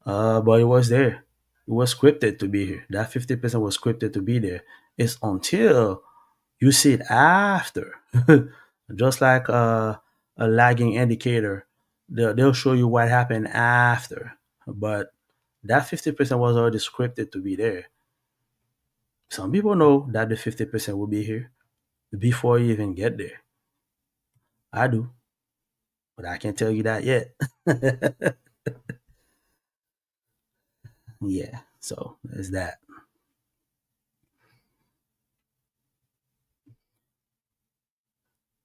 But it was there. It was scripted to be here. That 50% was scripted to be there. It's until you see it after. Just like a lagging indicator, they'll show you what happened after. But that 50% was already scripted to be there. Some people know that the 50% will be here before you even get there. I do, but I can't tell you that yet. Yeah, so there's that.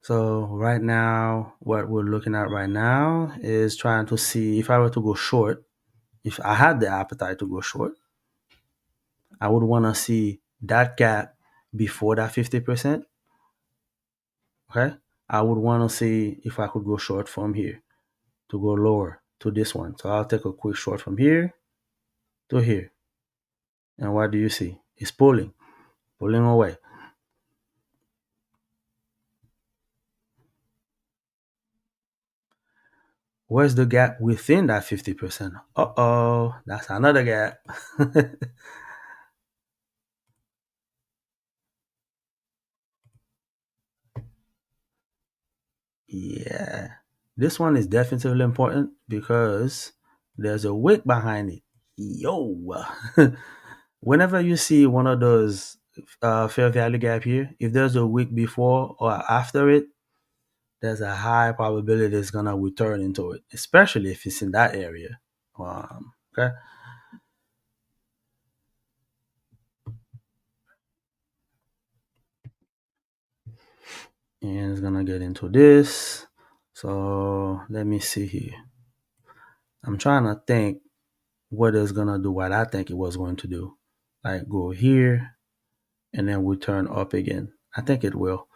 So right now, what we're looking at right now is trying to see if I were to go short, if I had the appetite to go short, I would want to see that gap before that 50%. Okay. I would want to see if I could go short from here to go lower to this one. So I'll take a quick short from here to here. And what do you see? It's pulling away. Where's the gap within that 50%? Uh oh, that's another gap. Yeah. This one is definitely important because there's a wick behind it. Yo. Whenever you see one of those fair value gap here, if there's a week before or after it, there's a high probability it's gonna return into it, especially if it's in that area. Okay, and it's gonna get into this. So let me see here. I'm trying to think what it's gonna do. What I think it was going to do, like go here and then return up again. I think it will.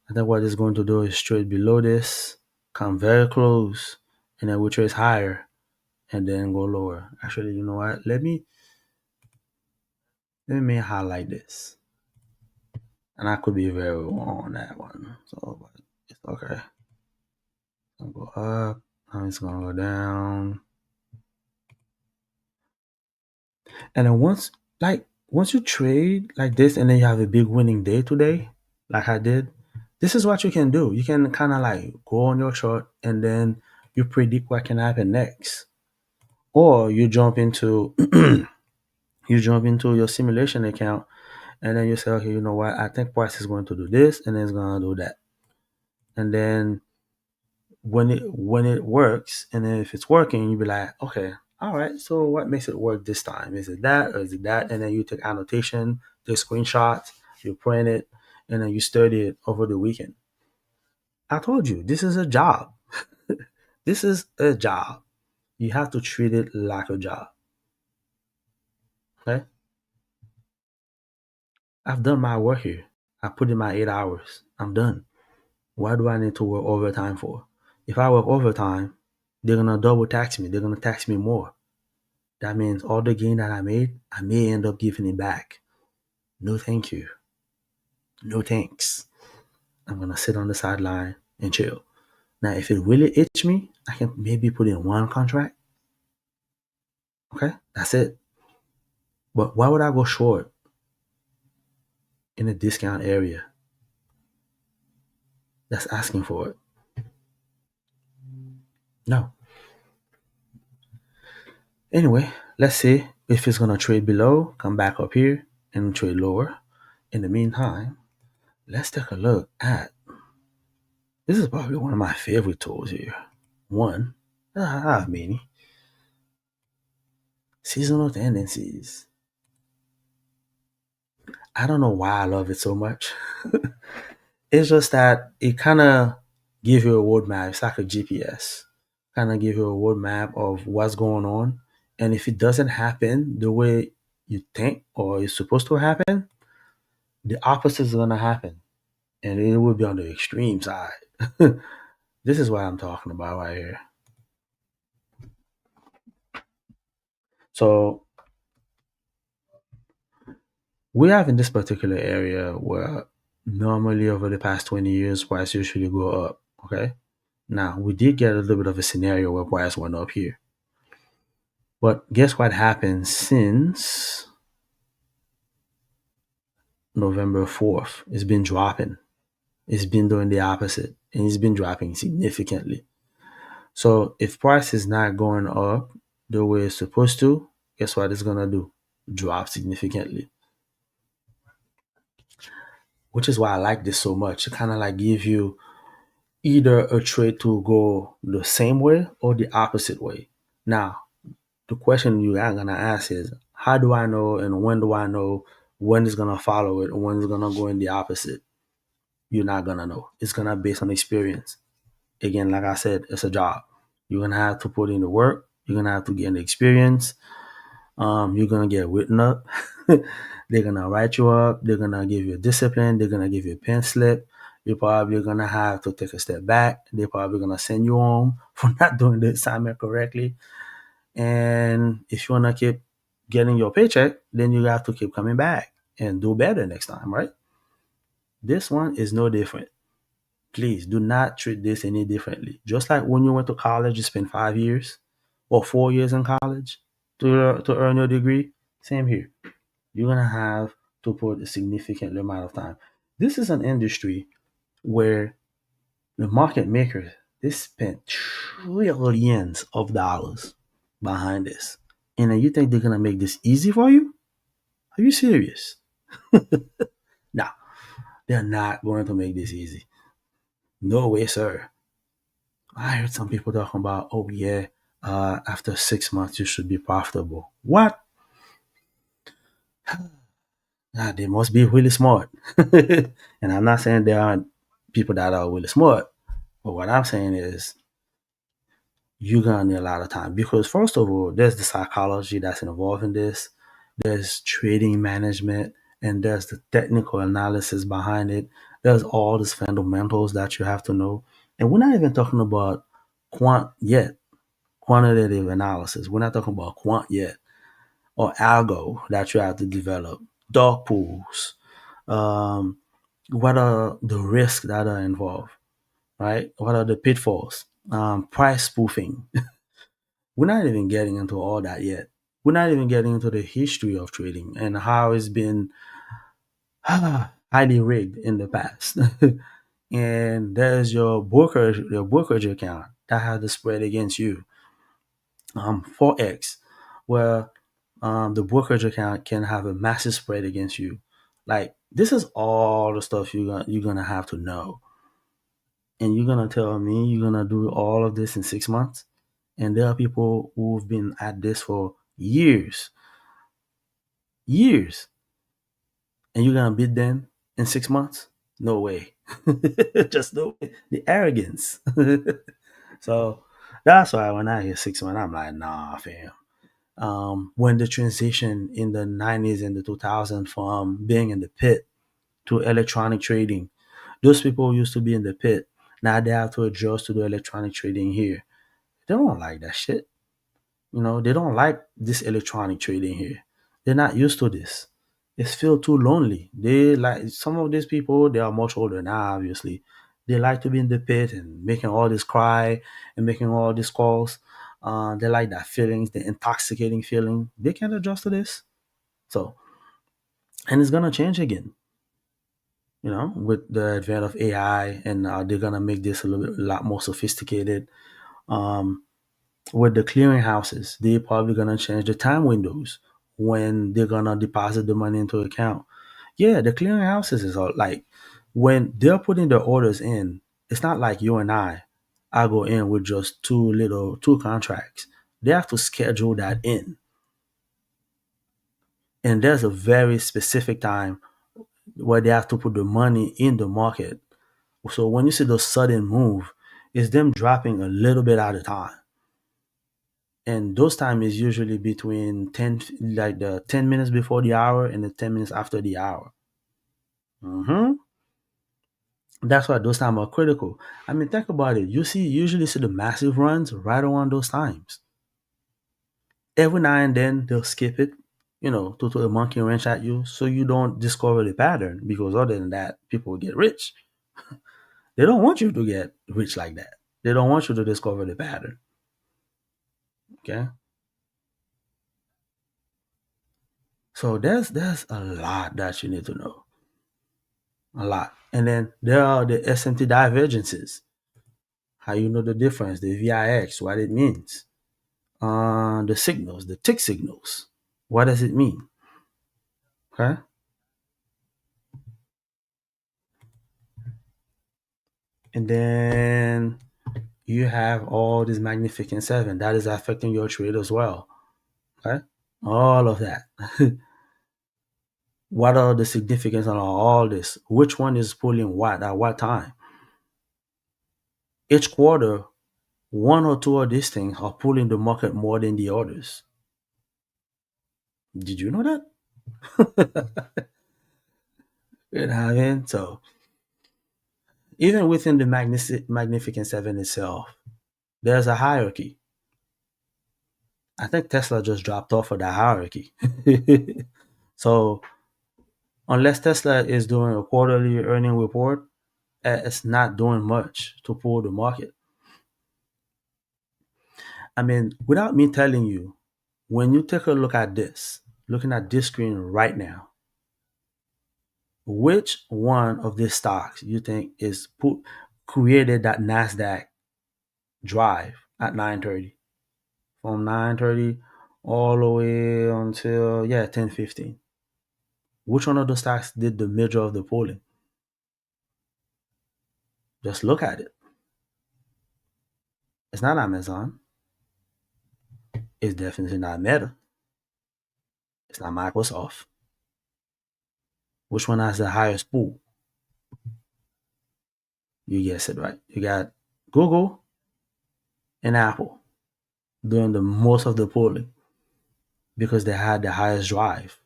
I think what it's going to do is straight below this, come very close, and then retrace higher and then go lower. Actually, you know what? Let me highlight this, and I could be very wrong on that one. So, but it's okay. I'll go up. Now it's gonna go down, and then once you trade like this, and then you have a big winning day today, like I did. This is what you can do. You can kind of like go on your chart, and then you predict what can happen next, or you jump into you jump into your simulation account, and then you say, okay, you know what? I think price is going to do this, and then it's gonna do that, and then when it works, and then if it's working, you be like, okay, all right. So what makes it work this time? Is it that or is it that? And then you take annotation, take screenshots, you print it, and then you study it over the weekend. I told you this is a job. This is a job. You have to treat it like a job. Okay. I've done my work here. I put in my 8 hours. I'm done. Why do I need to work overtime for? If I work overtime, they're gonna double tax me. They're gonna tax me more. That means all the gain that I made, I may end up giving it back. No thank you. No thanks. I'm gonna sit on the sideline and chill. Now if it really itch me, I can maybe put in one contract. Okay? That's it. But why would I go short in a discount area? That's asking for it. No. Anyway, let's see if it's gonna trade below, come back up here and trade lower. In the meantime, let's take a look at this is probably one of my favorite tools here. One, I have many. Seasonal tendencies. I don't know why I love it so much. It's just that it kind of give you a roadmap. It's like a GPS. Kind of give you a roadmap of what's going on. And if it doesn't happen the way you think or it's supposed to happen, the opposite is going to happen. And it will be on the extreme side. This is what I'm talking about right here. So we have in this particular area where normally over the past 20 years, price usually go up. Okay. Now we did get a little bit of a scenario where price went up here. But guess what happened since November 4th? It's been dropping. It's been doing the opposite and it's been dropping significantly. So if price is not going up the way it's supposed to, guess what it's gonna do? Drop significantly. Which is why I like this so much. It kind of like give you either a trade to go the same way or the opposite way. Now, the question you are gonna ask is, how do I know and when do I know when it's gonna follow it and when it's gonna go in the opposite? You're not gonna know. It's gonna based on experience. Again, like I said, it's a job. You're gonna have to put in the work. You're gonna have to get the experience. You're gonna get written up. They're gonna write you up. They're gonna give you a discipline. They're gonna give you a pen slip. You're probably gonna have to take a step back. They're probably gonna send you home for not doing the assignment correctly. And if you wanna keep getting your paycheck, then you have to keep coming back and do better next time, right? This one is no different. Please do not treat this any differently. Just like when you went to college, you spent 5 years or 4 years in college to earn your degree. Same here. You're gonna have to put a significant amount of time. This is an industry where the market makers they spent trillions of dollars behind this, and then you think they're gonna make this easy for you? Are you serious? They're not going to make this easy. No way, sir. I heard some people talking about, oh yeah, after 6 months you should be profitable. What? Ah, they must be really smart. And I'm not saying there aren't people that are really smart, but what I'm saying is you're gonna need a lot of time because first of all, there's the psychology that's involved in this. There's trading management, and there's the technical analysis behind it. There's all these fundamentals that you have to know, and we're not even talking about quant yet, quantitative analysis. We're not talking about quant yet, or algo that you have to develop, dog pools. Um, what are the risks that are involved, right? What are the pitfalls? Price spoofing. We're not even getting into all that yet. We're not even getting into the history of trading and how it's been highly rigged in the past. And there's your brokerage account that has the spread against you. 4x, where the brokerage account can have a massive spread against you. Like this is all the stuff you're gonna have to know, and you're gonna tell me you're gonna do all of this in 6 months. And there are people who've been at this for years, years, and you're gonna beat them in 6 months? No way. Just no way. The arrogance. So that's why when I hear 6 months, I'm like, nah, fam. When the transition in the 90s and the 2000s from being in the pit to electronic trading, those people used to be in the pit. Now they have to adjust to the electronic trading here. They don't like that shit. They don't like this electronic trading here. They're not used to this. It's feel too lonely. They like some of these people, they are much older now, obviously. They like to be in the pit and making all this cry and making all these calls. They like that feelings, the intoxicating feeling. They can't adjust to this. So, and it's gonna change again, with the advent of AI, and they're gonna make this a lot more sophisticated. Um, with the clearinghouses, they're probably gonna change the time windows when they're gonna deposit the money into account. Yeah, the clearinghouses is all like when they're putting the orders in, it's not like you and I go in with just two contracts. They have to schedule that in. And there's a very specific time where they have to put the money in the market. So when you see the sudden move, it's them dropping a little bit at a time. And those time is usually between 10, like the 10 minutes before the hour and the 10 minutes after the hour. hmm That's why those times are critical. I mean, think about it. Usually see the massive runs right around those times. Every now and then they'll skip it, to throw a monkey wrench at you so you don't discover the pattern, because other than that, people will get rich. They don't want you to get rich like that. They don't want you to discover the pattern. Okay. So there's a lot that you need to know. A lot. And then there are the SMT divergences. How you know the difference, the VIX, what it means. The signals, the tick signals. What does it mean? Okay. And then you have all this Magnificent Seven that is affecting your trade as well. Okay. All of that. What are the significance on all this? Which one is pulling what at what time? Each quarter, one or two of these things are pulling the market more than the others. Did you know that? You know what I mean? So even within the Magnificent Seven itself, there's a hierarchy. I think Tesla just dropped off of that hierarchy. So unless Tesla is doing a quarterly earning report, it's not doing much to pull the market. I mean, without me telling you, when you take a look at this, looking at this screen right now, which one of these stocks you think is created that Nasdaq drive at 9:30, from 9:30 all the way until 10:15? Which one of those stocks did the major of the polling? Just look at it. It's not Amazon. It's definitely not Meta. It's not Microsoft. Which one has the highest pool? You guessed it right. You got Google and Apple doing the most of the pooling because they had the highest drive.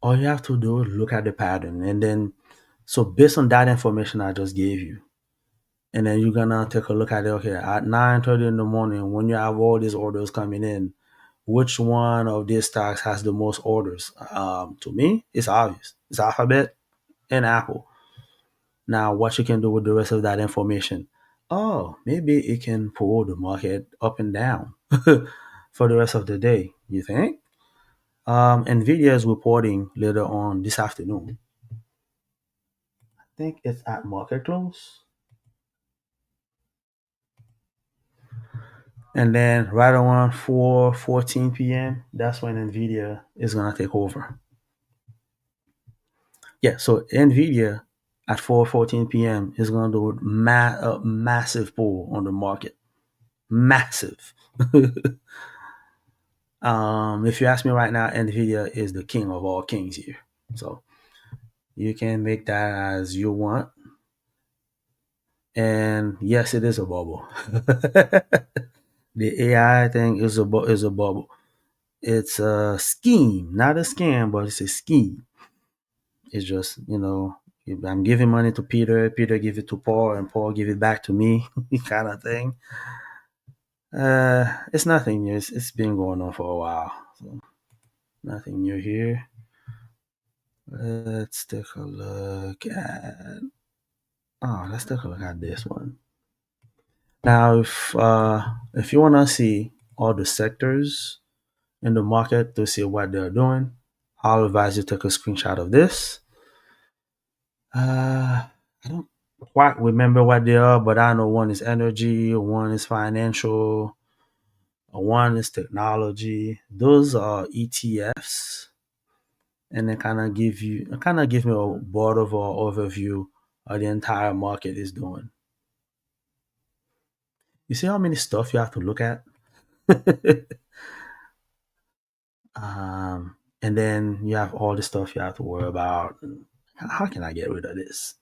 All you have to do is look at the pattern, and then so based on that information I just gave you, and then you're gonna take a look at it. Okay, at 9:30 in the morning, when you have all these orders coming in, which one of these stocks has the most orders? To me, it's obvious. It's Alphabet and Apple. Now, what you can do with the rest of that information? Oh, maybe it can pull the market up and down for the rest of the day. You think? Nvidia is reporting later on this afternoon. I think it's at market close. And then right around 4:14 p.m., that's when Nvidia is gonna take over. Yeah, so Nvidia at 4:14 p.m. is gonna do a massive pull on the market. Massive. If you ask me right now, Nvidia is the king of all kings here. So you can make that as you want. And yes, it is a bubble. The AI thing is a bubble. It's a scheme, not a scam, but it's a scheme. It's just, if I'm giving money to Peter, Peter give it to Paul, and Paul give it back to me, kind of thing. It's nothing new. It's been going on for a while, so nothing new here. Let's take a look at. Oh, let's take a look at this one. Now, if you wanna see all the sectors in the market to see what they're doing, I'll advise you to take a screenshot of this. I don't quite remember what they are, but I know one is energy, one is financial, one is technology. Those are ETFs, and they kind of give me a broad overview of the entire market is doing. You see how many stuff you have to look at, and then you have all the stuff you have to worry about. How can I get rid of this?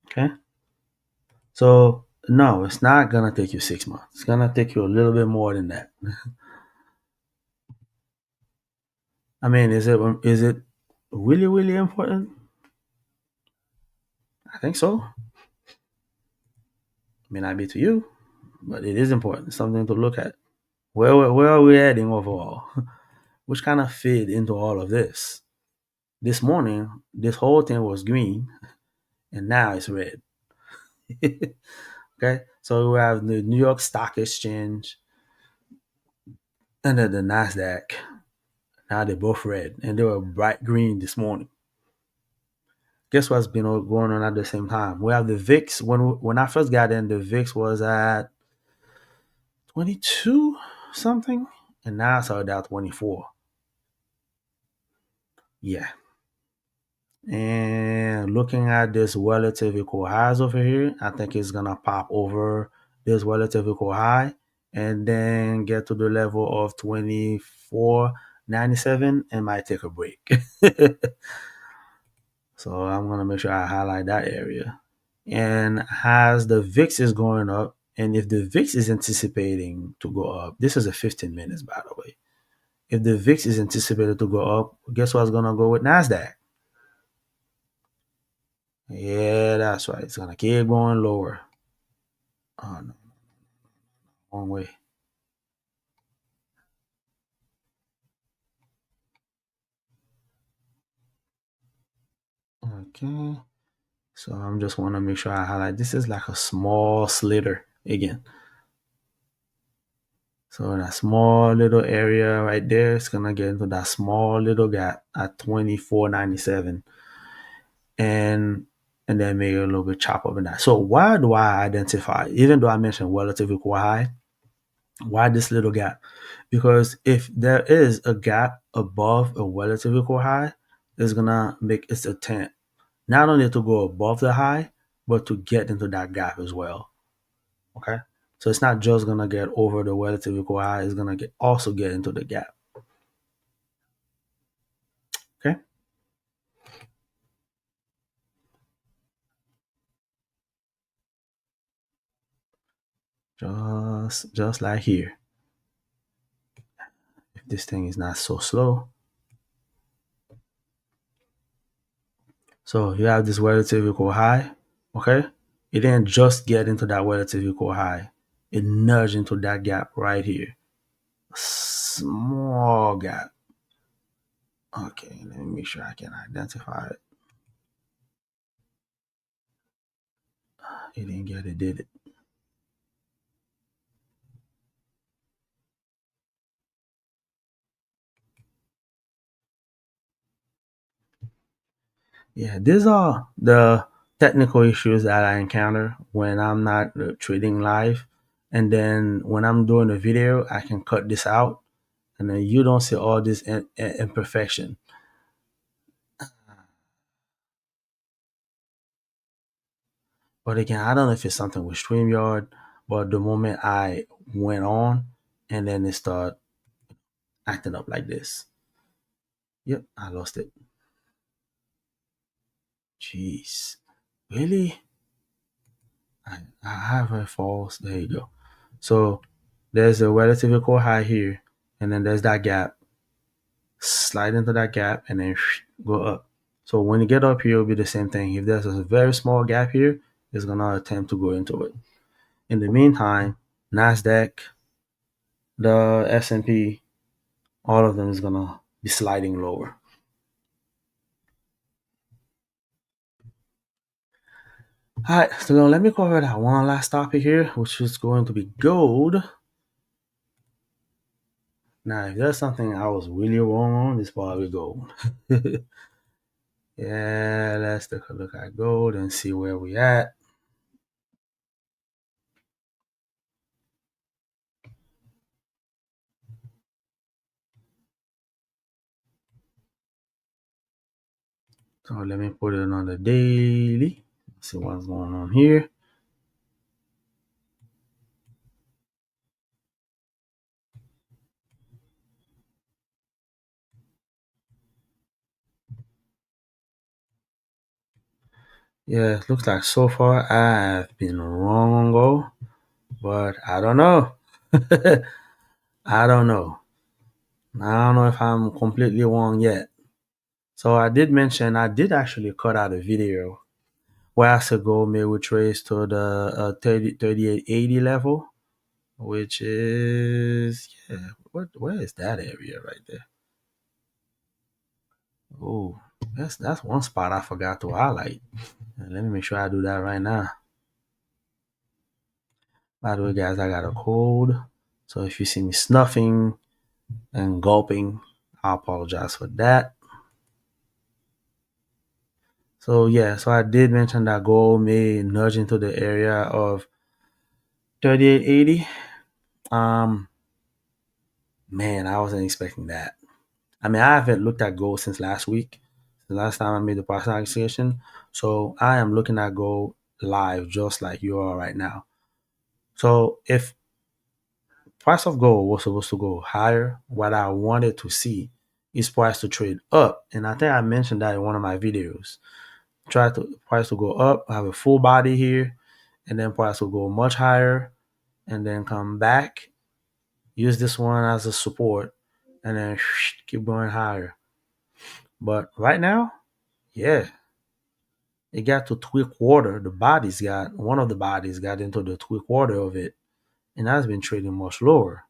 Okay, so no, it's not gonna take you 6 months. It's gonna take you a little bit more than that. I mean, is it really really important? I think so. May not be to you, but it is important. It's something to look at. Where are we heading overall? Which kind of fit into all of this? This morning, this whole thing was green, and now it's red. Okay, so we have the New York Stock Exchange and then the Nasdaq. Now they're both red, and they were bright green this morning. Guess what's been going on at the same time? We have the VIX. When I first got in, the VIX was at 22 something, and now it's already at 24. Yeah. And looking at this relative equal highs over here, I think it's gonna pop over this relative equal high and then get to the level of 24.97 and might take a break. So I'm gonna make sure I highlight that area. And as the VIX is going up, and if the VIX is anticipating to go up, this is a 15 minutes by the way. If the VIX is anticipated to go up, guess what's gonna go with Nasdaq? Yeah, that's right. It's gonna keep going lower. Oh no, wrong way. Okay. So I'm just wanna make sure I highlight. This is like a small slitter again. So that small little area right there, it's gonna get into that small little gap at 24.97, and then make a little bit chop up in that. So why do I identify? Even though I mentioned relatively quite high, why this little gap? Because if there is a gap above a relatively equal high, is gonna make its attempt not only to go above the high, but to get into that gap as well. Okay. So it's not just gonna get over the relative equal high, it's gonna get also get into the gap. Okay. Just like here. If this thing is not so slow. So you have this relative equal high. Okay. It didn't just get into that relative equal high. It nudged into that gap right here. Small gap. Okay, let me make sure I can identify it. It didn't get it, did it? Yeah, these are the technical issues that I encounter when I'm not trading live. And then when I'm doing a video, I can cut this out, and then you don't see all this imperfection. But again, I don't know if it's something with StreamYard, but the moment I went on, and then it started acting up like this. Yep, I lost it. Jeez. Really? I have a false. There you go. So there's a relative equal high here, and then there's that gap. Slide into that gap and then go up. So when you get up here, it'll be the same thing. If there's a very small gap here, it's gonna attempt to go into it. In the meantime, Nasdaq, the S&P, all of them is gonna be sliding lower. All right, so let me cover that one last topic here, which is going to be gold. Now, if there's something I was really wrong on, it's probably gold. Yeah, let's take a look at gold and see where we at. So let me put it on the daily. See what's going on here. Yeah, it looks like so far I've been wrong on gold, but I don't know. I don't know. I don't know if I'm completely wrong yet. So I did mention I did actually cut out a video where I said gold may retrace to the 3880 level, which is yeah. Where is that area right there? Oh, that's one spot I forgot to highlight. Let me make sure I do that right now. By the way, guys, I got a cold, so if you see me snuffing and gulping, I apologize for that. So yeah, so I did mention that gold may nudge into the area of 3880. Um, man, I wasn't expecting that. I mean, I haven't looked at gold since last week, the last time I made the price negotiation. So I am looking at gold live just like you are right now. So if price of gold was supposed to go higher, what I wanted to see is price to trade up. And I think I mentioned that in one of my videos. Try to price to go up, have a full body here, and then price will go much higher and then come back. Use this one as a support and then keep going higher. But right now, yeah, it got to three quarter. The bodies got one of the bodies got into the three quarter of it, and that's been trading much lower.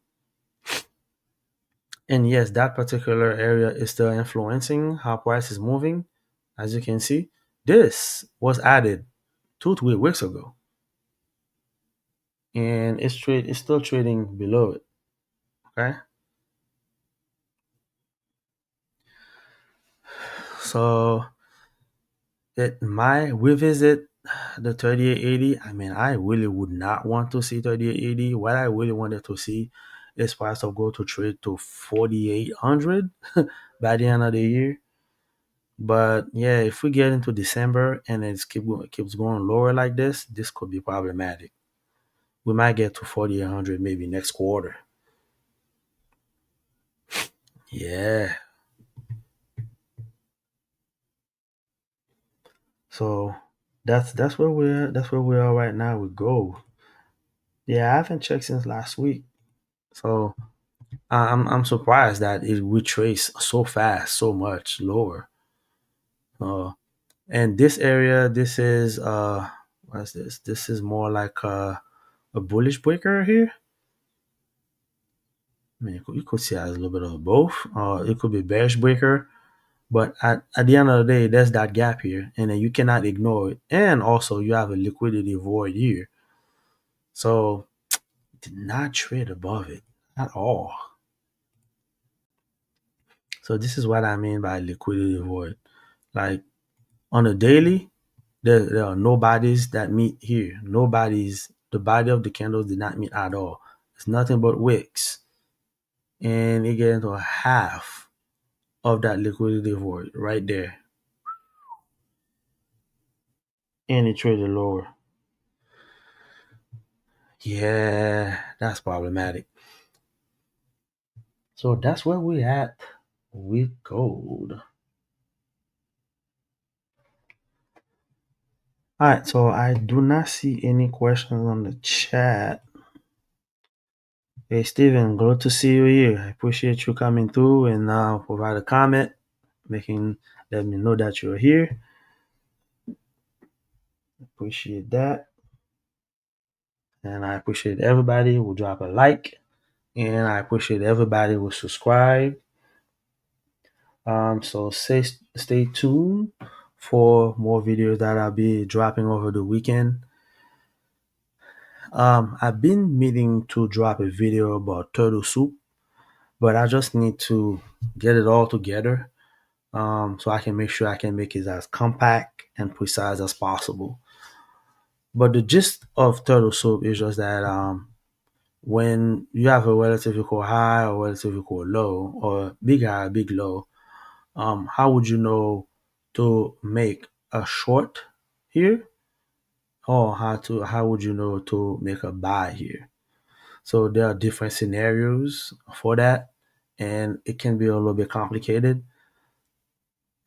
And yes, that particular area is still influencing how price is moving. As you can see, this was added 2 3 weeks ago, and it's still trading below it. Okay, so it might revisit the 3880. I mean, I really would not want to see 3880. What I really wanted to see is price of gold to trade to 4800 by the end of the year. But yeah, if we get into December and keeps going lower like this could be problematic. We might get to 4,800 maybe next quarter. Yeah. So that's where we are right now with gold. Yeah, I haven't checked since last week. So I'm surprised that it retraced so fast, so much lower. Uh, and this area, this is what's this? This is more like a bullish breaker here. I mean, you could see it as a little bit of both. It could be bearish breaker, but at the end of the day, there's that gap here, and then you cannot ignore it. And also, you have a liquidity void here, so did not trade above it at all. So this is what I mean by liquidity void. Like on a daily, there are no bodies that meet here. Nobody's the body of the candles did not meet at all. It's nothing but wicks, and it get into a half of that liquidity void right there, and it traded lower. Yeah, that's problematic. So that's where we at with gold. All right, so I do not see any questions on the chat. Hey Steven, good to see you here. I appreciate you coming through and provide a comment, making let me know that you're here. Appreciate that. And I appreciate everybody who drop a like. And I appreciate everybody who subscribe. So stay tuned for more videos that I'll be dropping over the weekend. I've been meaning to drop a video about turtle soup, but I just need to get it all together, so I can make sure I can make it as compact and precise as possible. But the gist of turtle soup is just that when you have a relatively equal high or relatively equal low, or big high, big low, how would you know to make a short here, or how would you know to make a buy here? So there are different scenarios for that, and it can be a little bit complicated.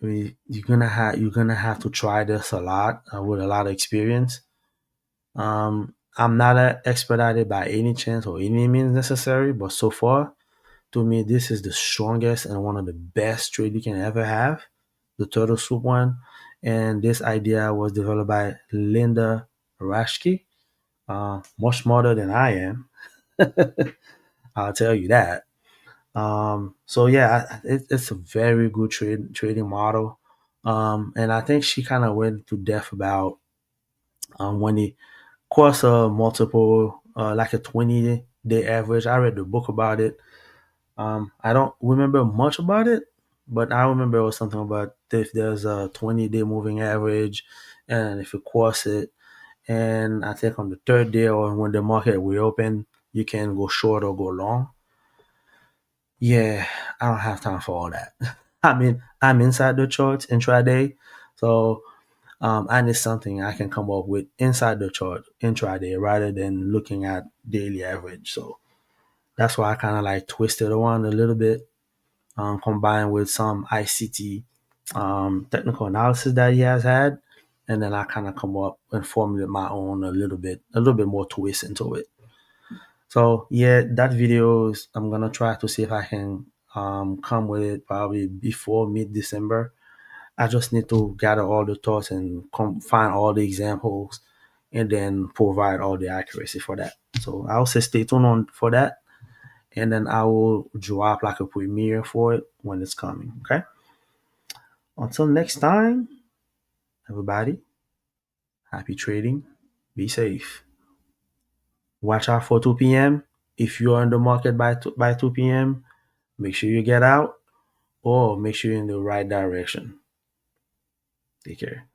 You're gonna have to try this a lot with a lot of experience. I'm not an expert at it by any chance or any means necessary, but so far, to me, this is the strongest and one of the best trade you can ever have, the turtle soup one. And this idea was developed by Linda Rashke, much smarter than I am. I'll tell you that. So yeah, it's a very good trading model. And I think she kind of went to depth about when it cross a multiple, like a 20-day average. I read the book about it. I don't remember much about it, but I remember it was something about if there's a 20-day moving average, and if you cross it, and I think on the third day or when the market reopen, you can go short or go long. Yeah, I don't have time for all that. I mean, I'm inside the charts intraday, so I need something I can come up with inside the chart intraday rather than looking at daily average. So that's why I kind of like twisted around a little bit, combined with some ICT technical analysis that he has had, and then I kind of come up and formulate my own a little bit more twist into it. So yeah, that video is, I'm gonna try to see if I can come with it probably before mid December. I just need to gather all the thoughts and find all the examples, and then provide all the accuracy for that. So I'll say stay tuned on for that, and then I will drop like a premiere for it when it's coming. Okay. Until next time, everybody, happy trading. Be safe. Watch out for 2 p.m. If you're in the market by 2 p.m., make sure you get out, or make sure you're in the right direction. Take care.